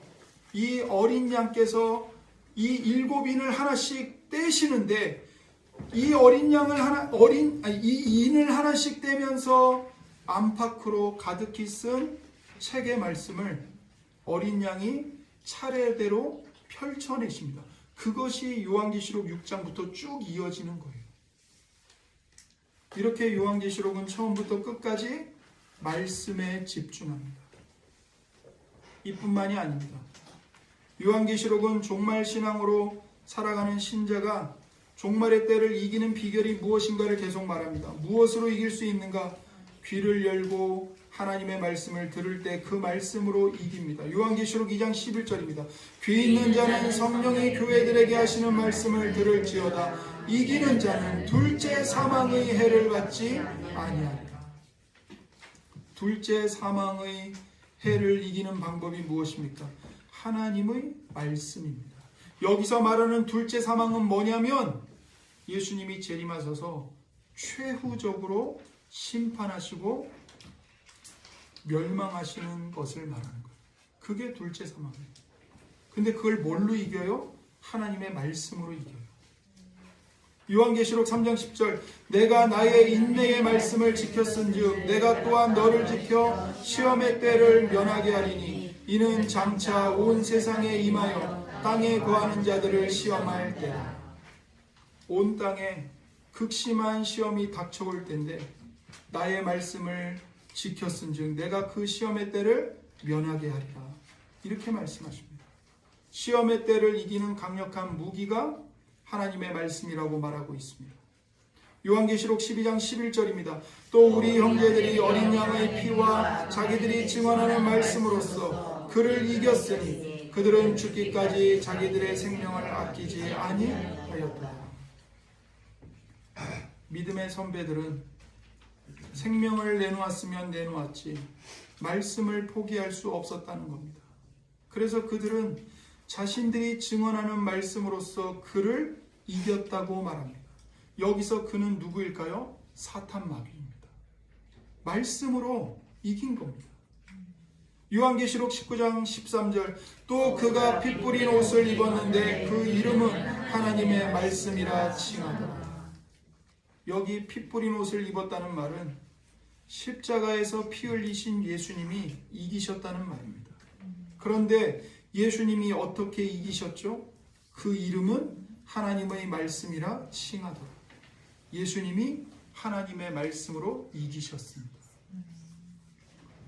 이 어린 양께서 이 7인을 하나씩 떼시는데 이 어린 양을 이 인을 하나씩 떼면서 안팎으로 가득히 쓴 책의 말씀을 어린 양이 차례대로 펼쳐내십니다. 그것이 요한계시록 6장부터 쭉 이어지는 거예요. 이렇게 요한계시록은 처음부터 끝까지 말씀에 집중합니다. 이뿐만이 아닙니다. 요한계시록은 종말 신앙으로 살아가는 신자가 종말의 때를 이기는 비결이 무엇인가를 계속 말합니다. 무엇으로 이길 수 있는가? 귀를 열고 하나님의 말씀을 들을 때 그 말씀으로 이깁니다. 요한계시록 2장 11절입니다. 귀 있는 자는 성령이 교회들에게 하시는 말씀을 들을지어다. 이기는 자는 둘째 사망의 해를 받지 아니하리라. 둘째 사망의 해를 이기는 방법이 무엇입니까? 하나님의 말씀입니다. 여기서 말하는 둘째 사망은 뭐냐면 예수님이 재림하셔서 최후적으로 심판하시고 멸망하시는 것을 말하는 거예요. 그게 둘째 사망이에요. 근데 그걸 뭘로 이겨요? 하나님의 말씀으로 이겨요. 요한계시록 3장 10절 내가 나의 인내의 말씀을 지켰은즉 내가 또한 너를 지켜 시험의 때를 면하게 하리니 이는 장차 온 세상에 임하여 땅에 거하는 자들을 시험할 때라. 온 땅에 극심한 시험이 닥쳐올 때인데 나의 말씀을 지켰은즉 내가 그 시험의 때를 면하게 하리라. 이렇게 말씀하십니다. 시험의 때를 이기는 강력한 무기가 하나님의 말씀이라고 말하고 있습니다. 요한계시록 12장 11절입니다. 또 우리 형제들이 어린 양의 피와 자기들이 증언하는 말씀으로써 그를 이겼으니 그들은 죽기까지 자기들의 생명을 아끼지 아니하였다. 믿음의 선배들은 생명을 내놓았으면 내놓았지 말씀을 포기할 수 없었다는 겁니다. 그래서 그들은 자신들이 증언하는 말씀으로써 그를 이겼다고 말합니다. 여기서 그는 누구일까요? 사탄 마귀입니다. 말씀으로 이긴 겁니다. 요한계시록 19장 13절 또 그가 피 뿌린 옷을 입었는데 그 이름은 하나님의 말씀이라 칭하더라. 여기 피 뿌린 옷을 입었다는 말은 십자가에서 피 흘리신 예수님이 이기셨다는 말입니다. 그런데 예수님이 어떻게 이기셨죠? 그 이름은 하나님의 말씀이라 칭하더라. 예수님이 하나님의 말씀으로 이기셨습니다.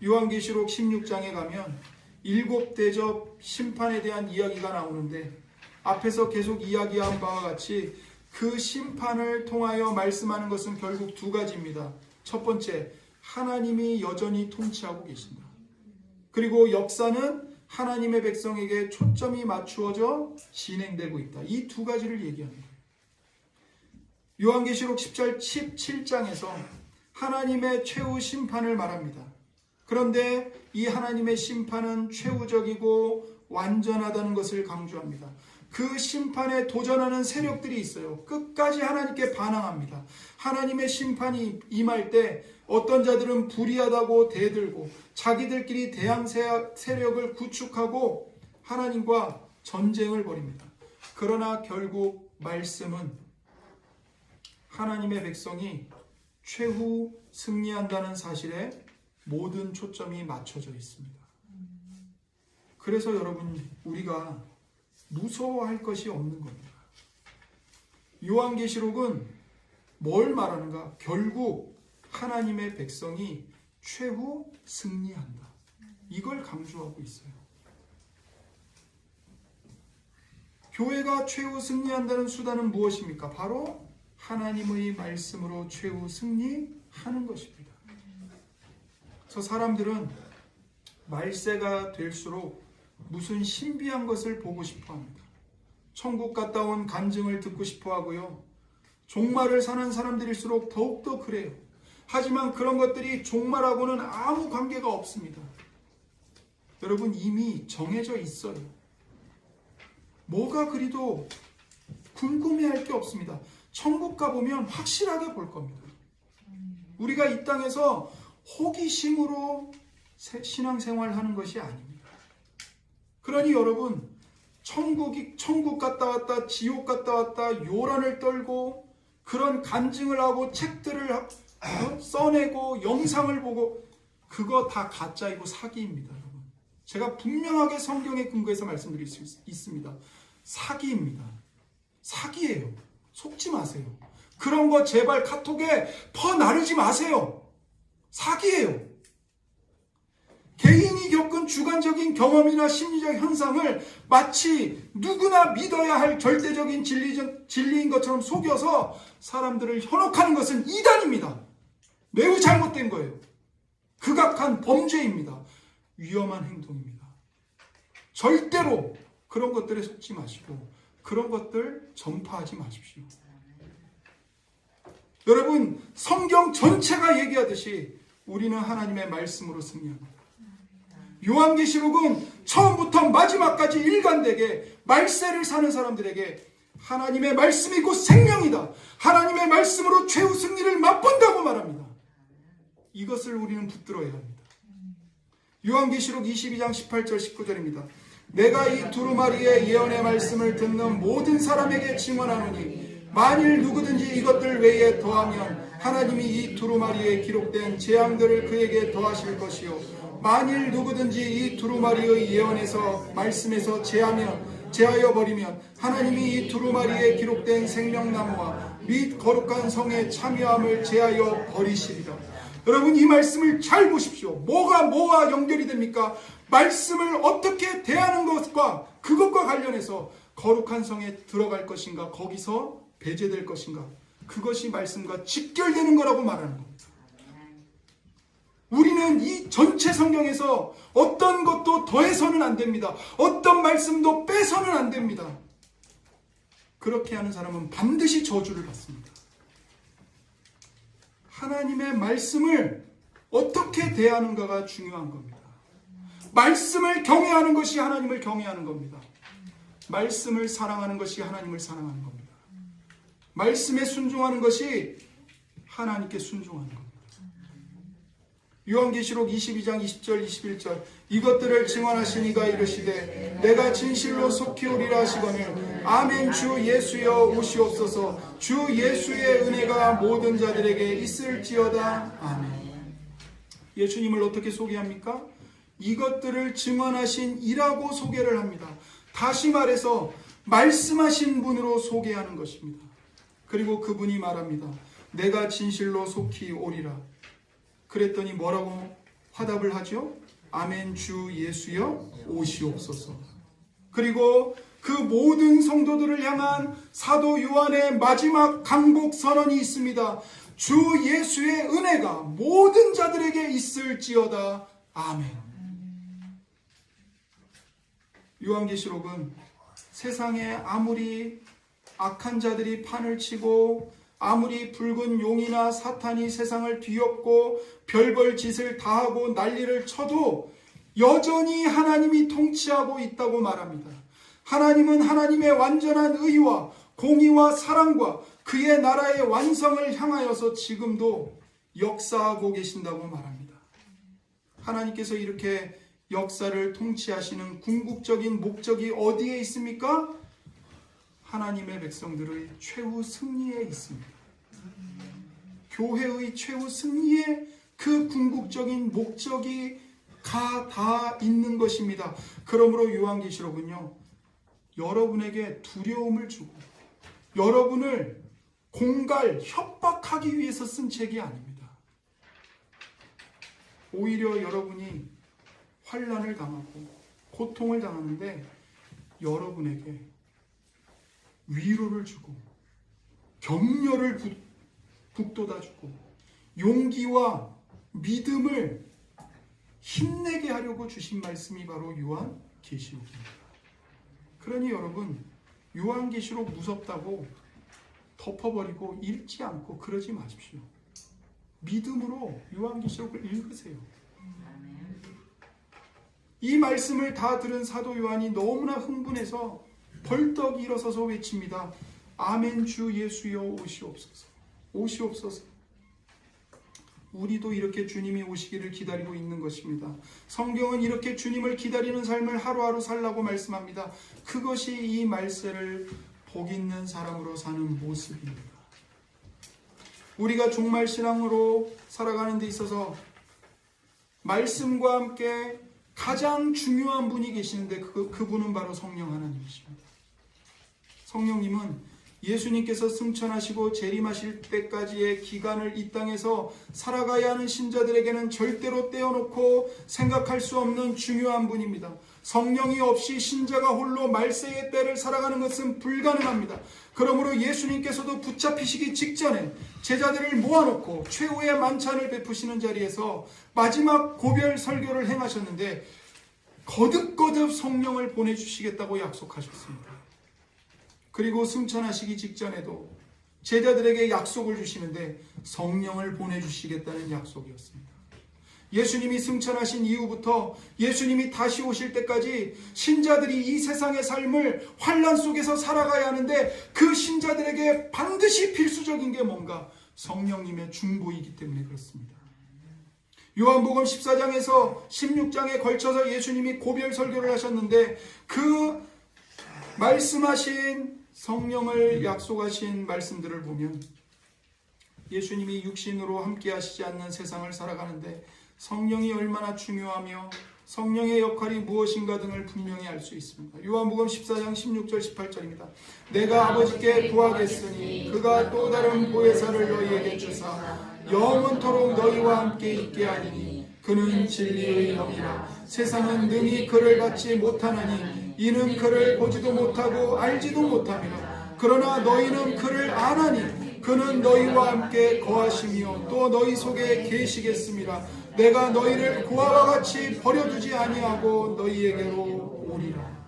요한계시록 16장에 가면 7대접 심판에 대한 이야기가 나오는데 앞에서 계속 이야기한 바와 같이 그 심판을 통하여 말씀하는 것은 결국 두 가지입니다. 첫 번째, 하나님이 여전히 통치하고 계신다. 그리고 역사는 하나님의 백성에게 초점이 맞추어져 진행되고 있다. 이 두 가지를 얘기합니다. 요한계시록 17장에서 하나님의 최후 심판을 말합니다. 그런데 이 하나님의 심판은 최후적이고 완전하다는 것을 강조합니다. 그 심판에 도전하는 세력들이 있어요. 끝까지 하나님께 반항합니다. 하나님의 심판이 임할 때 어떤 자들은 불의하다고 대들고 자기들끼리 대항 세력을 구축하고 하나님과 전쟁을 벌입니다. 그러나 결국 말씀은 하나님의 백성이 최후 승리한다는 사실에 모든 초점이 맞춰져 있습니다. 그래서 여러분, 우리가 무서워할 것이 없는 겁니다. 요한계시록은 뭘 말하는가? 결국 하나님의 백성이 최후 승리한다. 이걸 강조하고 있어요. 교회가 최후 승리한다는 수단은 무엇입니까? 바로 하나님의 말씀으로 최후 승리하는 것입니다. 그래서 사람들은 말세가 될수록 무슨 신비한 것을 보고 싶어 합니다. 천국 갔다 온 간증을 듣고 싶어 하고요. 종말을 사는 사람들일수록 더욱더 그래요. 하지만 그런 것들이 종말하고는 아무 관계가 없습니다. 여러분, 이미 정해져 있어요. 뭐가 그리도 궁금해할 게 없습니다. 천국 가보면 확실하게 볼 겁니다. 우리가 이 땅에서 호기심으로 신앙생활하는 것이 아닙니다. 그러니 여러분, 천국 갔다 왔다, 지옥 갔다 왔다, 요란을 떨고 그런 간증을 하고 책들을 써내고 영상을 보고 그거 다 가짜이고 사기입니다, 여러분. 제가 분명하게 성경에 근거해서 말씀드릴 수 있습니다. 사기입니다. 사기예요. 속지 마세요. 그런 거 제발 카톡에 퍼나르지 마세요. 사기예요. 개인이 겪은 주관적인 경험이나 심리적 현상을 마치 누구나 믿어야 할 절대적인 진리인 것처럼 속여서 사람들을 현혹하는 것은 이단입니다. 매우 잘못된 거예요. 극악한 범죄입니다. 위험한 행동입니다. 절대로 그런 것들에 속지 마시고 그런 것들 전파하지 마십시오. 여러분, 성경 전체가 얘기하듯이 우리는 하나님의 말씀으로 승리합니다. 요한계시록은 처음부터 마지막까지 일관되게 말세를 사는 사람들에게 하나님의 말씀이 곧 생명이다, 하나님의 말씀으로 최후 승리를 맛본다고 말합니다. 이것을 우리는 붙들어야 합니다. 요한계시록 22장 18절 19절입니다. 내가 이 두루마리의 예언의 말씀을 듣는 모든 사람에게 증언하노니 만일 누구든지 이것들 외에 더하면 하나님이 이 두루마리에 기록된 재앙들을 그에게 더하실 것이요 만일 누구든지 이 두루마리의 예언에서 말씀에서 제하여 버리면 하나님이 이 두루마리에 기록된 생명나무와 및 거룩한 성의 참여함을 제하여 버리시리라. 여러분, 이 말씀을 잘 보십시오. 뭐와 연결이 됩니까? 말씀을 어떻게 대하는 것과 그것과 관련해서 거룩한 성에 들어갈 것인가, 거기서 배제될 것인가, 그것이 말씀과 직결되는 거라고 말하는 겁니다. 우리는 이 전체 성경에서 어떤 것도 더해서는 안 됩니다. 어떤 말씀도 빼서는 안 됩니다. 그렇게 하는 사람은 반드시 저주를 받습니다. 하나님의 말씀을 어떻게 대하는가가 중요한 겁니다. 말씀을 경외하는 것이 하나님을 경외하는 겁니다. 말씀을 사랑하는 것이 하나님을 사랑하는 겁니다. 말씀에 순종하는 것이 하나님께 순종하는 겁니다. 요한계시록 22장 20절 21절 이것들을 증언하시니가 이르시되 내가 진실로 속히 오리라 하시거늘 아멘. 주 예수여 오시옵소서. 주 예수의 은혜가 모든 자들에게 있을지어다. 아멘. 예수님을 어떻게 소개합니까? 이것들을 증언하신 이라고 소개를 합니다. 다시 말해서 말씀하신 분으로 소개하는 것입니다. 그리고 그분이 말합니다. 내가 진실로 속히 오리라. 그랬더니 뭐라고 화답을 하죠? 아멘. 주 예수여 오시옵소서. 그리고 그 모든 성도들을 향한 사도 요한의 마지막 강복 선언이 있습니다. 주 예수의 은혜가 모든 자들에게 있을지어다. 아멘. 요한계시록은 세상에 아무리 악한 자들이 판을 치고 아무리 붉은 용이나 사탄이 세상을 뒤엎고 별벌 짓을 다하고 난리를 쳐도 여전히 하나님이 통치하고 있다고 말합니다. 하나님은 하나님의 완전한 의와 공의와 사랑과 그의 나라의 완성을 향하여서 지금도 역사하고 계신다고 말합니다. 하나님께서 이렇게 역사를 통치하시는 궁극적인 목적이 어디에 있습니까? 하나님의 백성들의 최후 승리에 있습니다. 교회의 최후 승리에 그 궁극적인 목적이 다 있는 것입니다. 그러므로 요한계시록은요, 여러분에게 두려움을 주고 여러분을 공갈, 협박하기 위해서 쓴 책이 아닙니다. 오히려 여러분이 환난을 당하고 고통을 당하는데 여러분에게 위로를 주고 격려를 북돋아주고 용기와 믿음을 힘내게 하려고 주신 말씀이 바로 요한계시록입니다. 그러니 여러분, 요한계시록 무섭다고 덮어버리고 읽지 않고 그러지 마십시오. 믿음으로 요한계시록을 읽으세요. 이 말씀을 다 들은 사도 요한이 너무나 흥분해서 벌떡 일어서서 외칩니다. 아멘. 주 예수여 오시옵소서. 오시옵소서. 우리도 이렇게 주님이 오시기를 기다리고 있는 것입니다. 성경은 이렇게 주님을 기다리는 삶을 하루하루 살라고 말씀합니다. 그것이 이 말세를 복 있는 사람으로 사는 모습입니다. 우리가 종말 신앙으로 살아가는 데 있어서 말씀과 함께 가장 중요한 분이 계시는데 그분은 바로 성령 하나님이십니다. 성령님은 예수님께서 승천하시고 재림하실 때까지의 기간을 이 땅에서 살아가야 하는 신자들에게는 절대로 떼어놓고 생각할 수 없는 중요한 분입니다. 성령이 없이 신자가 홀로 말세의 때를 살아가는 것은 불가능합니다. 그러므로 예수님께서도 붙잡히시기 직전에 제자들을 모아놓고 최후의 만찬을 베푸시는 자리에서 마지막 고별 설교를 행하셨는데 거듭거듭 성령을 보내주시겠다고 약속하셨습니다. 그리고 승천하시기 직전에도 제자들에게 약속을 주시는데 성령을 보내주시겠다는 약속이었습니다. 예수님이 승천하신 이후부터 예수님이 다시 오실 때까지 신자들이 이 세상의 삶을 환난 속에서 살아가야 하는데 그 신자들에게 반드시 필수적인 게 뭔가? 성령님의 중보이기 때문에 그렇습니다. 요한복음 14장에서 16장에 걸쳐서 예수님이 고별 설교를 하셨는데 그 말씀하신 성령을 약속하신 말씀들을 보면 예수님이 육신으로 함께 하시지 않는 세상을 살아가는데 성령이 얼마나 중요하며 성령의 역할이 무엇인가 등을 분명히 알 수 있습니다. 요한복음 14장 16절 18절입니다. 내가 아버지께 구하겠으니 그가 또 다른 보혜사를 너희에게 주사 영원토록 너희와 함께 있게 하리니 그는 진리의 영이라. 세상은 능히 그를 받지 못하나니 이는 그를 보지도 못하고 알지도 못함이라. 그러나 너희는 그를 아나니 그는 너희와 함께 거하시며 또 너희 속에 계시겠음이라. 내가 너희를 고아와 같이 버려두지 아니하고 너희에게로 오리라.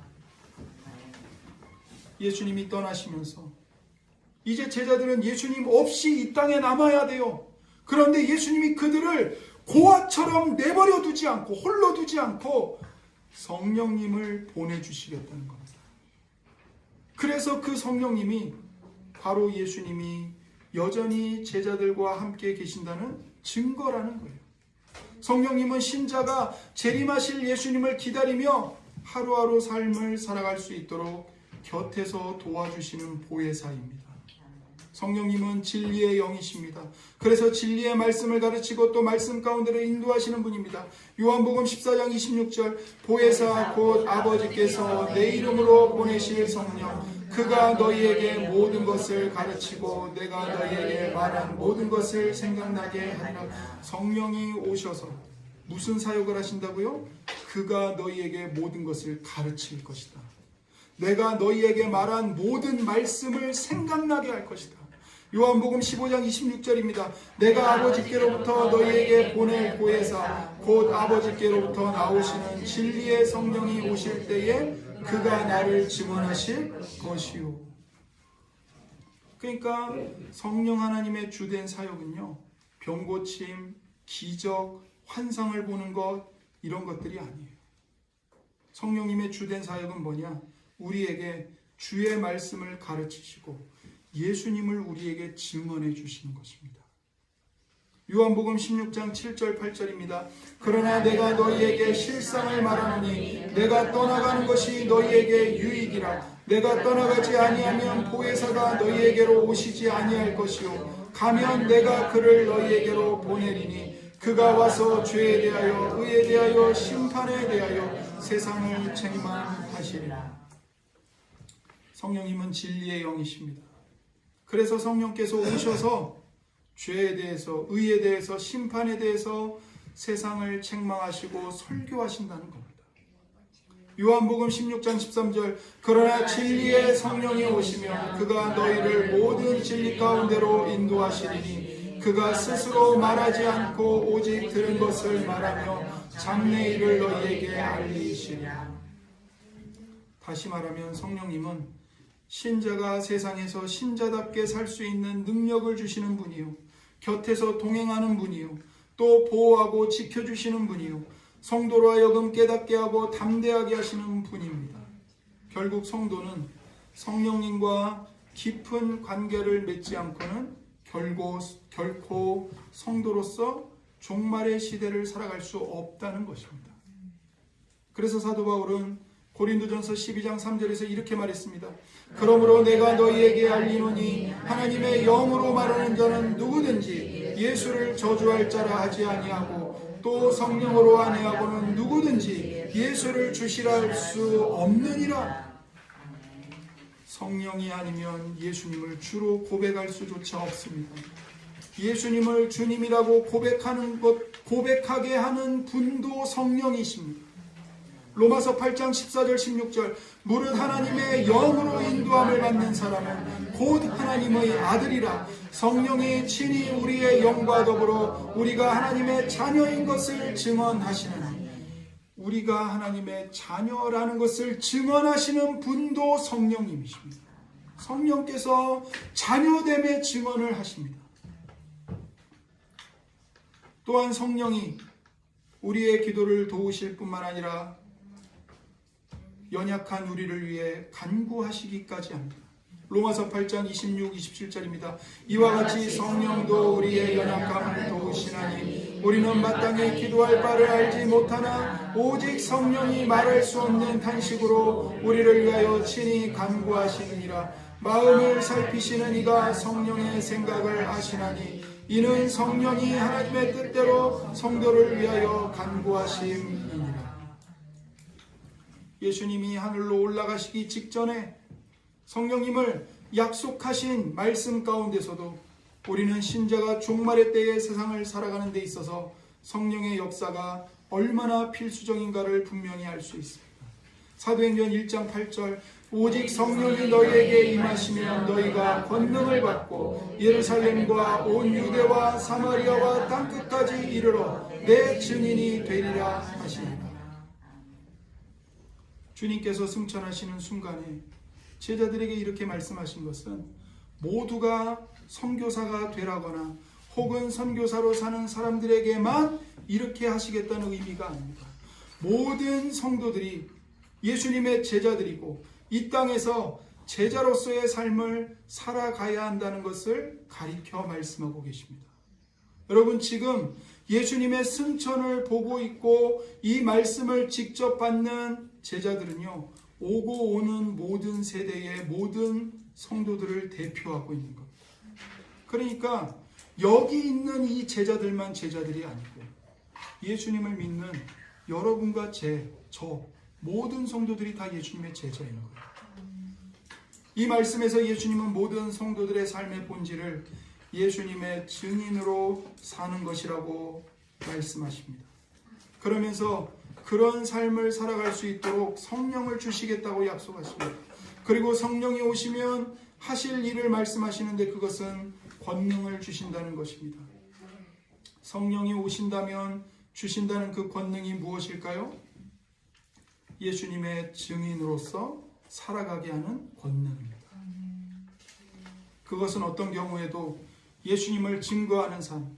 예수님이 떠나시면서 이제 제자들은 예수님 없이 이 땅에 남아야 돼요. 그런데 예수님이 그들을 고아처럼 내버려 두지 않고 홀로 두지 않고 성령님을 보내주시겠다는 겁니다. 그래서 그 성령님이 바로 예수님이 여전히 제자들과 함께 계신다는 증거라는 거예요. 성령님은 신자가 재림하실 예수님을 기다리며 하루하루 삶을 살아갈 수 있도록 곁에서 도와주시는 보혜사입니다. 성령님은 진리의 영이십니다. 그래서 진리의 말씀을 가르치고 또 말씀 가운데로 인도하시는 분입니다. 요한복음 14장 26절 보혜사 곧 아버지께서 내 이름으로 보내실 성령 그가 너희에게 모든 것을 가르치고 내가 너희에게 말한 모든 것을 생각나게 하리라. 성령이 오셔서 무슨 사역을 하신다고요? 그가 너희에게 모든 것을 가르칠 것이다. 내가 너희에게 말한 모든 말씀을 생각나게 할 것이다. 요한복음 15장 26절입니다. 내가 아버지께로부터 너희에게 보낼 보혜사 곧 아버지께로부터 나오시는 진리의 성령이 오실 때에 그가 나를 증언하실 것이요. 그러니까 성령 하나님의 주된 사역은요, 병고침, 기적, 환상을 보는 것 이런 것들이 아니에요. 성령님의 주된 사역은 뭐냐? 우리에게 주의 말씀을 가르치시고 예수님을 우리에게 증언해 주시는 것입니다. 요한복음 16장 7절 8절입니다. 그러나 내가 너희에게 실상을 말하노니 내가 떠나가는 것이 너희에게 유익이라. 내가 떠나가지 아니하면 보혜사가 너희에게로 오시지 아니할 것이요 가면 내가 그를 너희에게로 보내리니 그가 와서 죄에 대하여 의에 대하여 심판에 대하여 세상을 책망하시리라. 성령님은 진리의 영이십니다. 그래서 성령께서 오셔서 죄에 대해서, 의에 대해서, 심판에 대해서 세상을 책망하시고 설교하신다는 겁니다. 요한복음 16장 13절 그러나 진리의 성령이 오시면 그가 너희를 모든 진리 가운데로 인도하시리니 그가 스스로 말하지 않고 오직 들은 것을 말하며 장래 일을 너희에게 알리시리라. 다시 말하면 성령님은 신자가 세상에서 신자답게 살 수 있는 능력을 주시는 분이요, 곁에서 동행하는 분이요, 또 보호하고 지켜주시는 분이요, 성도로 하여금 깨닫게 하고 담대하게 하시는 분입니다. 결국 성도는 성령님과 깊은 관계를 맺지 않고는 결코 성도로서 종말의 시대를 살아갈 수 없다는 것입니다. 그래서 사도 바울은 고린도전서 12장 3절에서 이렇게 말했습니다. 그러므로 내가 너희에게 알리노니 하나님의 영으로 말하는 자는 누구든지 예수를 저주할 자라 하지 아니하고 또 성령으로 아니하고는 누구든지 예수를 주시라 할 수 없느니라. 성령이 아니면 예수님을 주로 고백할 수조차 없습니다. 예수님을 주님이라고 고백하게 하는 분도 성령이십니다. 로마서 8장 14절 16절 무릇 하나님의 영으로 인도함을 받는 사람은 곧 하나님의 아들이라. 성령이 친히 우리의 영과 더불어 우리가 하나님의 자녀인 것을 증언하시느니. 우리가 하나님의 자녀라는 것을 증언하시는 분도 성령님이십니다. 성령께서 자녀됨의 증언을 하십니다. 또한 성령이 우리의 기도를 도우실 뿐만 아니라 연약한 우리를 위해 간구하시기까지 합니다. 로마서 8장 26, 27절입니다. 이와 같이 성령도 우리의 연약함을 도우시나니 우리는 마땅히 기도할 바를 알지 못하나 오직 성령이 말할 수 없는 탄식으로 우리를 위하여 친히 간구하시느니라. 마음을 살피시는 이가 성령의 생각을 아시나니 이는 성령이 하나님의 뜻대로 성도를 위하여 간구하심이니라. 예수님이 하늘로 올라가시기 직전에 성령님을 약속하신 말씀 가운데서도 우리는 신자가 종말의 때의 세상을 살아가는 데 있어서 성령의 역사가 얼마나 필수적인가를 분명히 알 수 있습니다. 사도행전 1장 8절 오직 성령이 너희에게 임하시면 너희가 권능을 받고 예루살렘과 온 유대와 사마리아와 땅끝까지 이르러 내 증인이 되리라 하시니라. 주님께서 승천하시는 순간에 제자들에게 이렇게 말씀하신 것은 모두가 선교사가 되라거나 혹은 선교사로 사는 사람들에게만 이렇게 하시겠다는 의미가 아닙니다. 모든 성도들이 예수님의 제자들이고 이 땅에서 제자로서의 삶을 살아가야 한다는 것을 가리켜 말씀하고 계십니다. 여러분, 지금 예수님의 승천을 보고 있고 이 말씀을 직접 받는 제자들은요, 오고 오는 모든 세대의 모든 성도들을 대표하고 있는 겁니다. 그러니까 여기 있는 이 제자들만 제자들이 아니고 예수님을 믿는 여러분과 저 모든 성도들이 다 예수님의 제자인 거예요. 이 말씀에서 예수님은 모든 성도들의 삶의 본질을 예수님의 증인으로 사는 것이라고 말씀하십니다. 그러면서 그런 삶을 살아갈 수 있도록 성령을 주시겠다고 약속하십니다. 그리고 성령이 오시면 하실 일을 말씀하시는데 그것은 권능을 주신다는 것입니다. 성령이 오신다면 주신다는 그 권능이 무엇일까요? 예수님의 증인으로서 살아가게 하는 권능입니다. 그것은 어떤 경우에도 예수님을 증거하는 삶,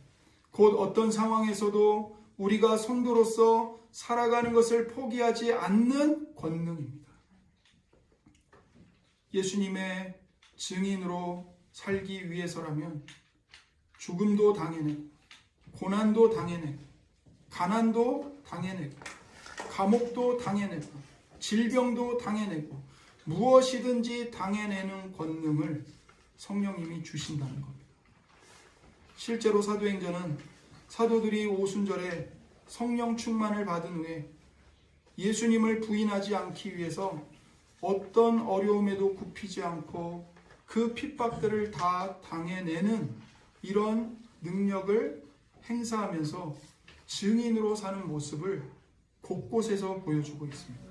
곧 어떤 상황에서도 우리가 성도로서 살아가는 것을 포기하지 않는 권능입니다. 예수님의 증인으로 살기 위해서라면 죽음도 당해내고 고난도 당해내고 가난도 당해내고 감옥도 당해내고 질병도 당해내고 무엇이든지 당해내는 권능을 성령님이 주신다는 겁니다. 실제로 사도행전은 사도들이 오순절에 성령 충만을 받은 후에 예수님을 부인하지 않기 위해서 어떤 어려움에도 굽히지 않고 그 핍박들을 다 당해내는 이런 능력을 행사하면서 증인으로 사는 모습을 곳곳에서 보여주고 있습니다.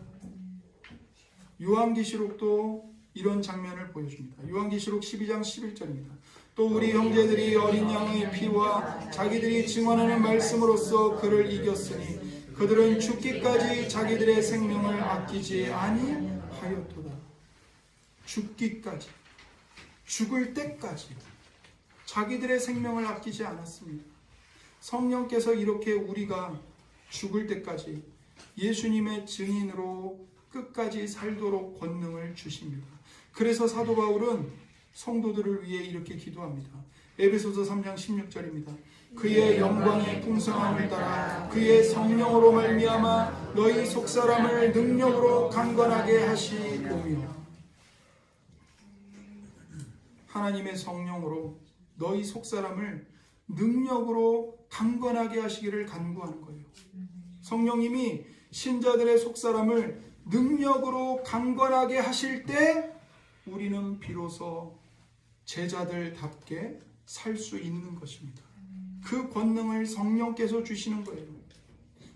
요한계시록도 이런 장면을 보여줍니다. 요한계시록 12장 11절입니다. 또 우리 형제들이 어린 양의 피와 자기들이 증언하는 말씀으로써 그를 이겼으니 그들은 죽기까지 자기들의 생명을 아끼지 아니하였도다. 죽기까지, 죽을 때까지 자기들의 생명을 아끼지 않았습니다. 성령께서 이렇게 우리가 죽을 때까지 예수님의 증인으로 끝까지 살도록 권능을 주십니다. 그래서 사도 바울은 성도들을 위해 이렇게 기도합니다. 에베소서 3장 16절입니다. 그의 영광의 풍성함을 따라 그의 성령으로 말미암아 너희 속사람을 능력으로 강건하게 하시오며. 하나님의 성령으로 너희 속사람을 능력으로 강건하게 하시기를 간구하는 거예요. 성령님이 신자들의 속사람을 능력으로 강건하게 하실 때 우리는 비로소 제자들답게 살 수 있는 것입니다. 그 권능을 성령께서 주시는 거예요.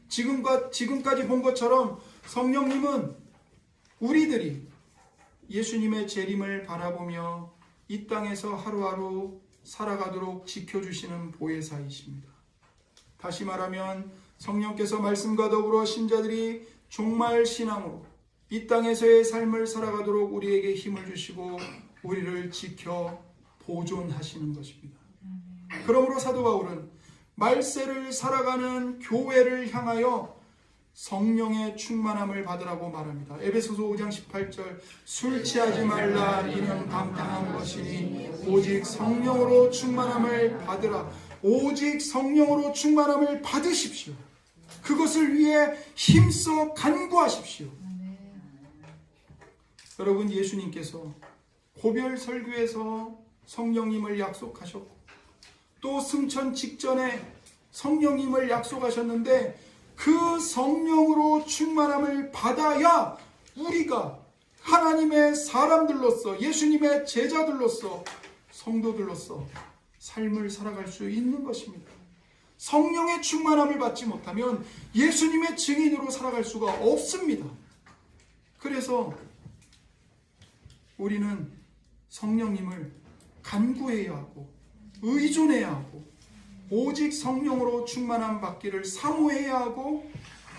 지금까지 본 것처럼 성령님은 우리들이 예수님의 재림을 바라보며 이 땅에서 하루하루 살아가도록 지켜주시는 보혜사이십니다. 다시 말하면 성령께서 말씀과 더불어 신자들이 종말 신앙으로 이 땅에서의 삶을 살아가도록 우리에게 힘을 주시고 우리를 지켜 보존하시는 것입니다. 그러므로 사도 바울은 말세를 살아가는 교회를 향하여 성령의 충만함을 받으라고 말합니다. 에베소서 5장 18절 술 취하지 말라 이는 방탕한 것이니 오직 성령으로 충만함을 받으라. 오직 성령으로 충만함을 받으십시오. 그것을 위해 힘써 간구하십시오. 여러분, 예수님께서 고별 설교에서 성령님을 약속하셨고 또 승천 직전에 성령님을 약속하셨는데 그 성령으로 충만함을 받아야 우리가 하나님의 사람들로서 예수님의 제자들로서 성도들로서 삶을 살아갈 수 있는 것입니다. 성령의 충만함을 받지 못하면 예수님의 증인으로 살아갈 수가 없습니다. 그래서 우리는 성령님을 간구해야 하고 의존해야 하고 오직 성령으로 충만함 받기를 사모해야 하고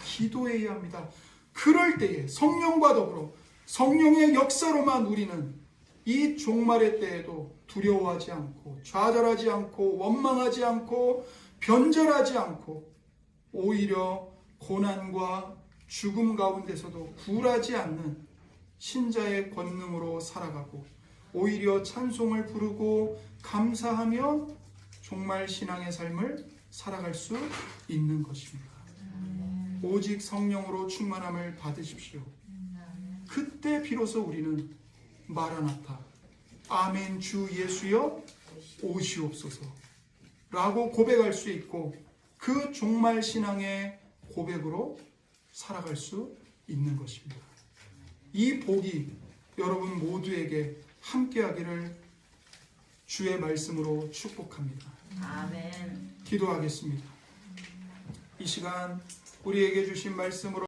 기도해야 합니다. 그럴 때에 성령과 더불어 성령의 역사로만 우리는 이 종말의 때에도 두려워하지 않고 좌절하지 않고 원망하지 않고 변절하지 않고 오히려 고난과 죽음 가운데서도 굴하지 않는 신자의 권능으로 살아가고 오히려 찬송을 부르고 감사하며 종말 신앙의 삶을 살아갈 수 있는 것입니다. 오직 성령으로 충만함을 받으십시오. 그때 비로소 우리는 마라나타, 아멘 주 예수여 오시옵소서 라고 고백할 수 있고 그 종말 신앙의 고백으로 살아갈 수 있는 것입니다. 이 복이 여러분 모두에게 함께하기를 주의 말씀으로 축복합니다. 아멘. 기도하겠습니다. 이 시간 우리에게 주신 말씀으로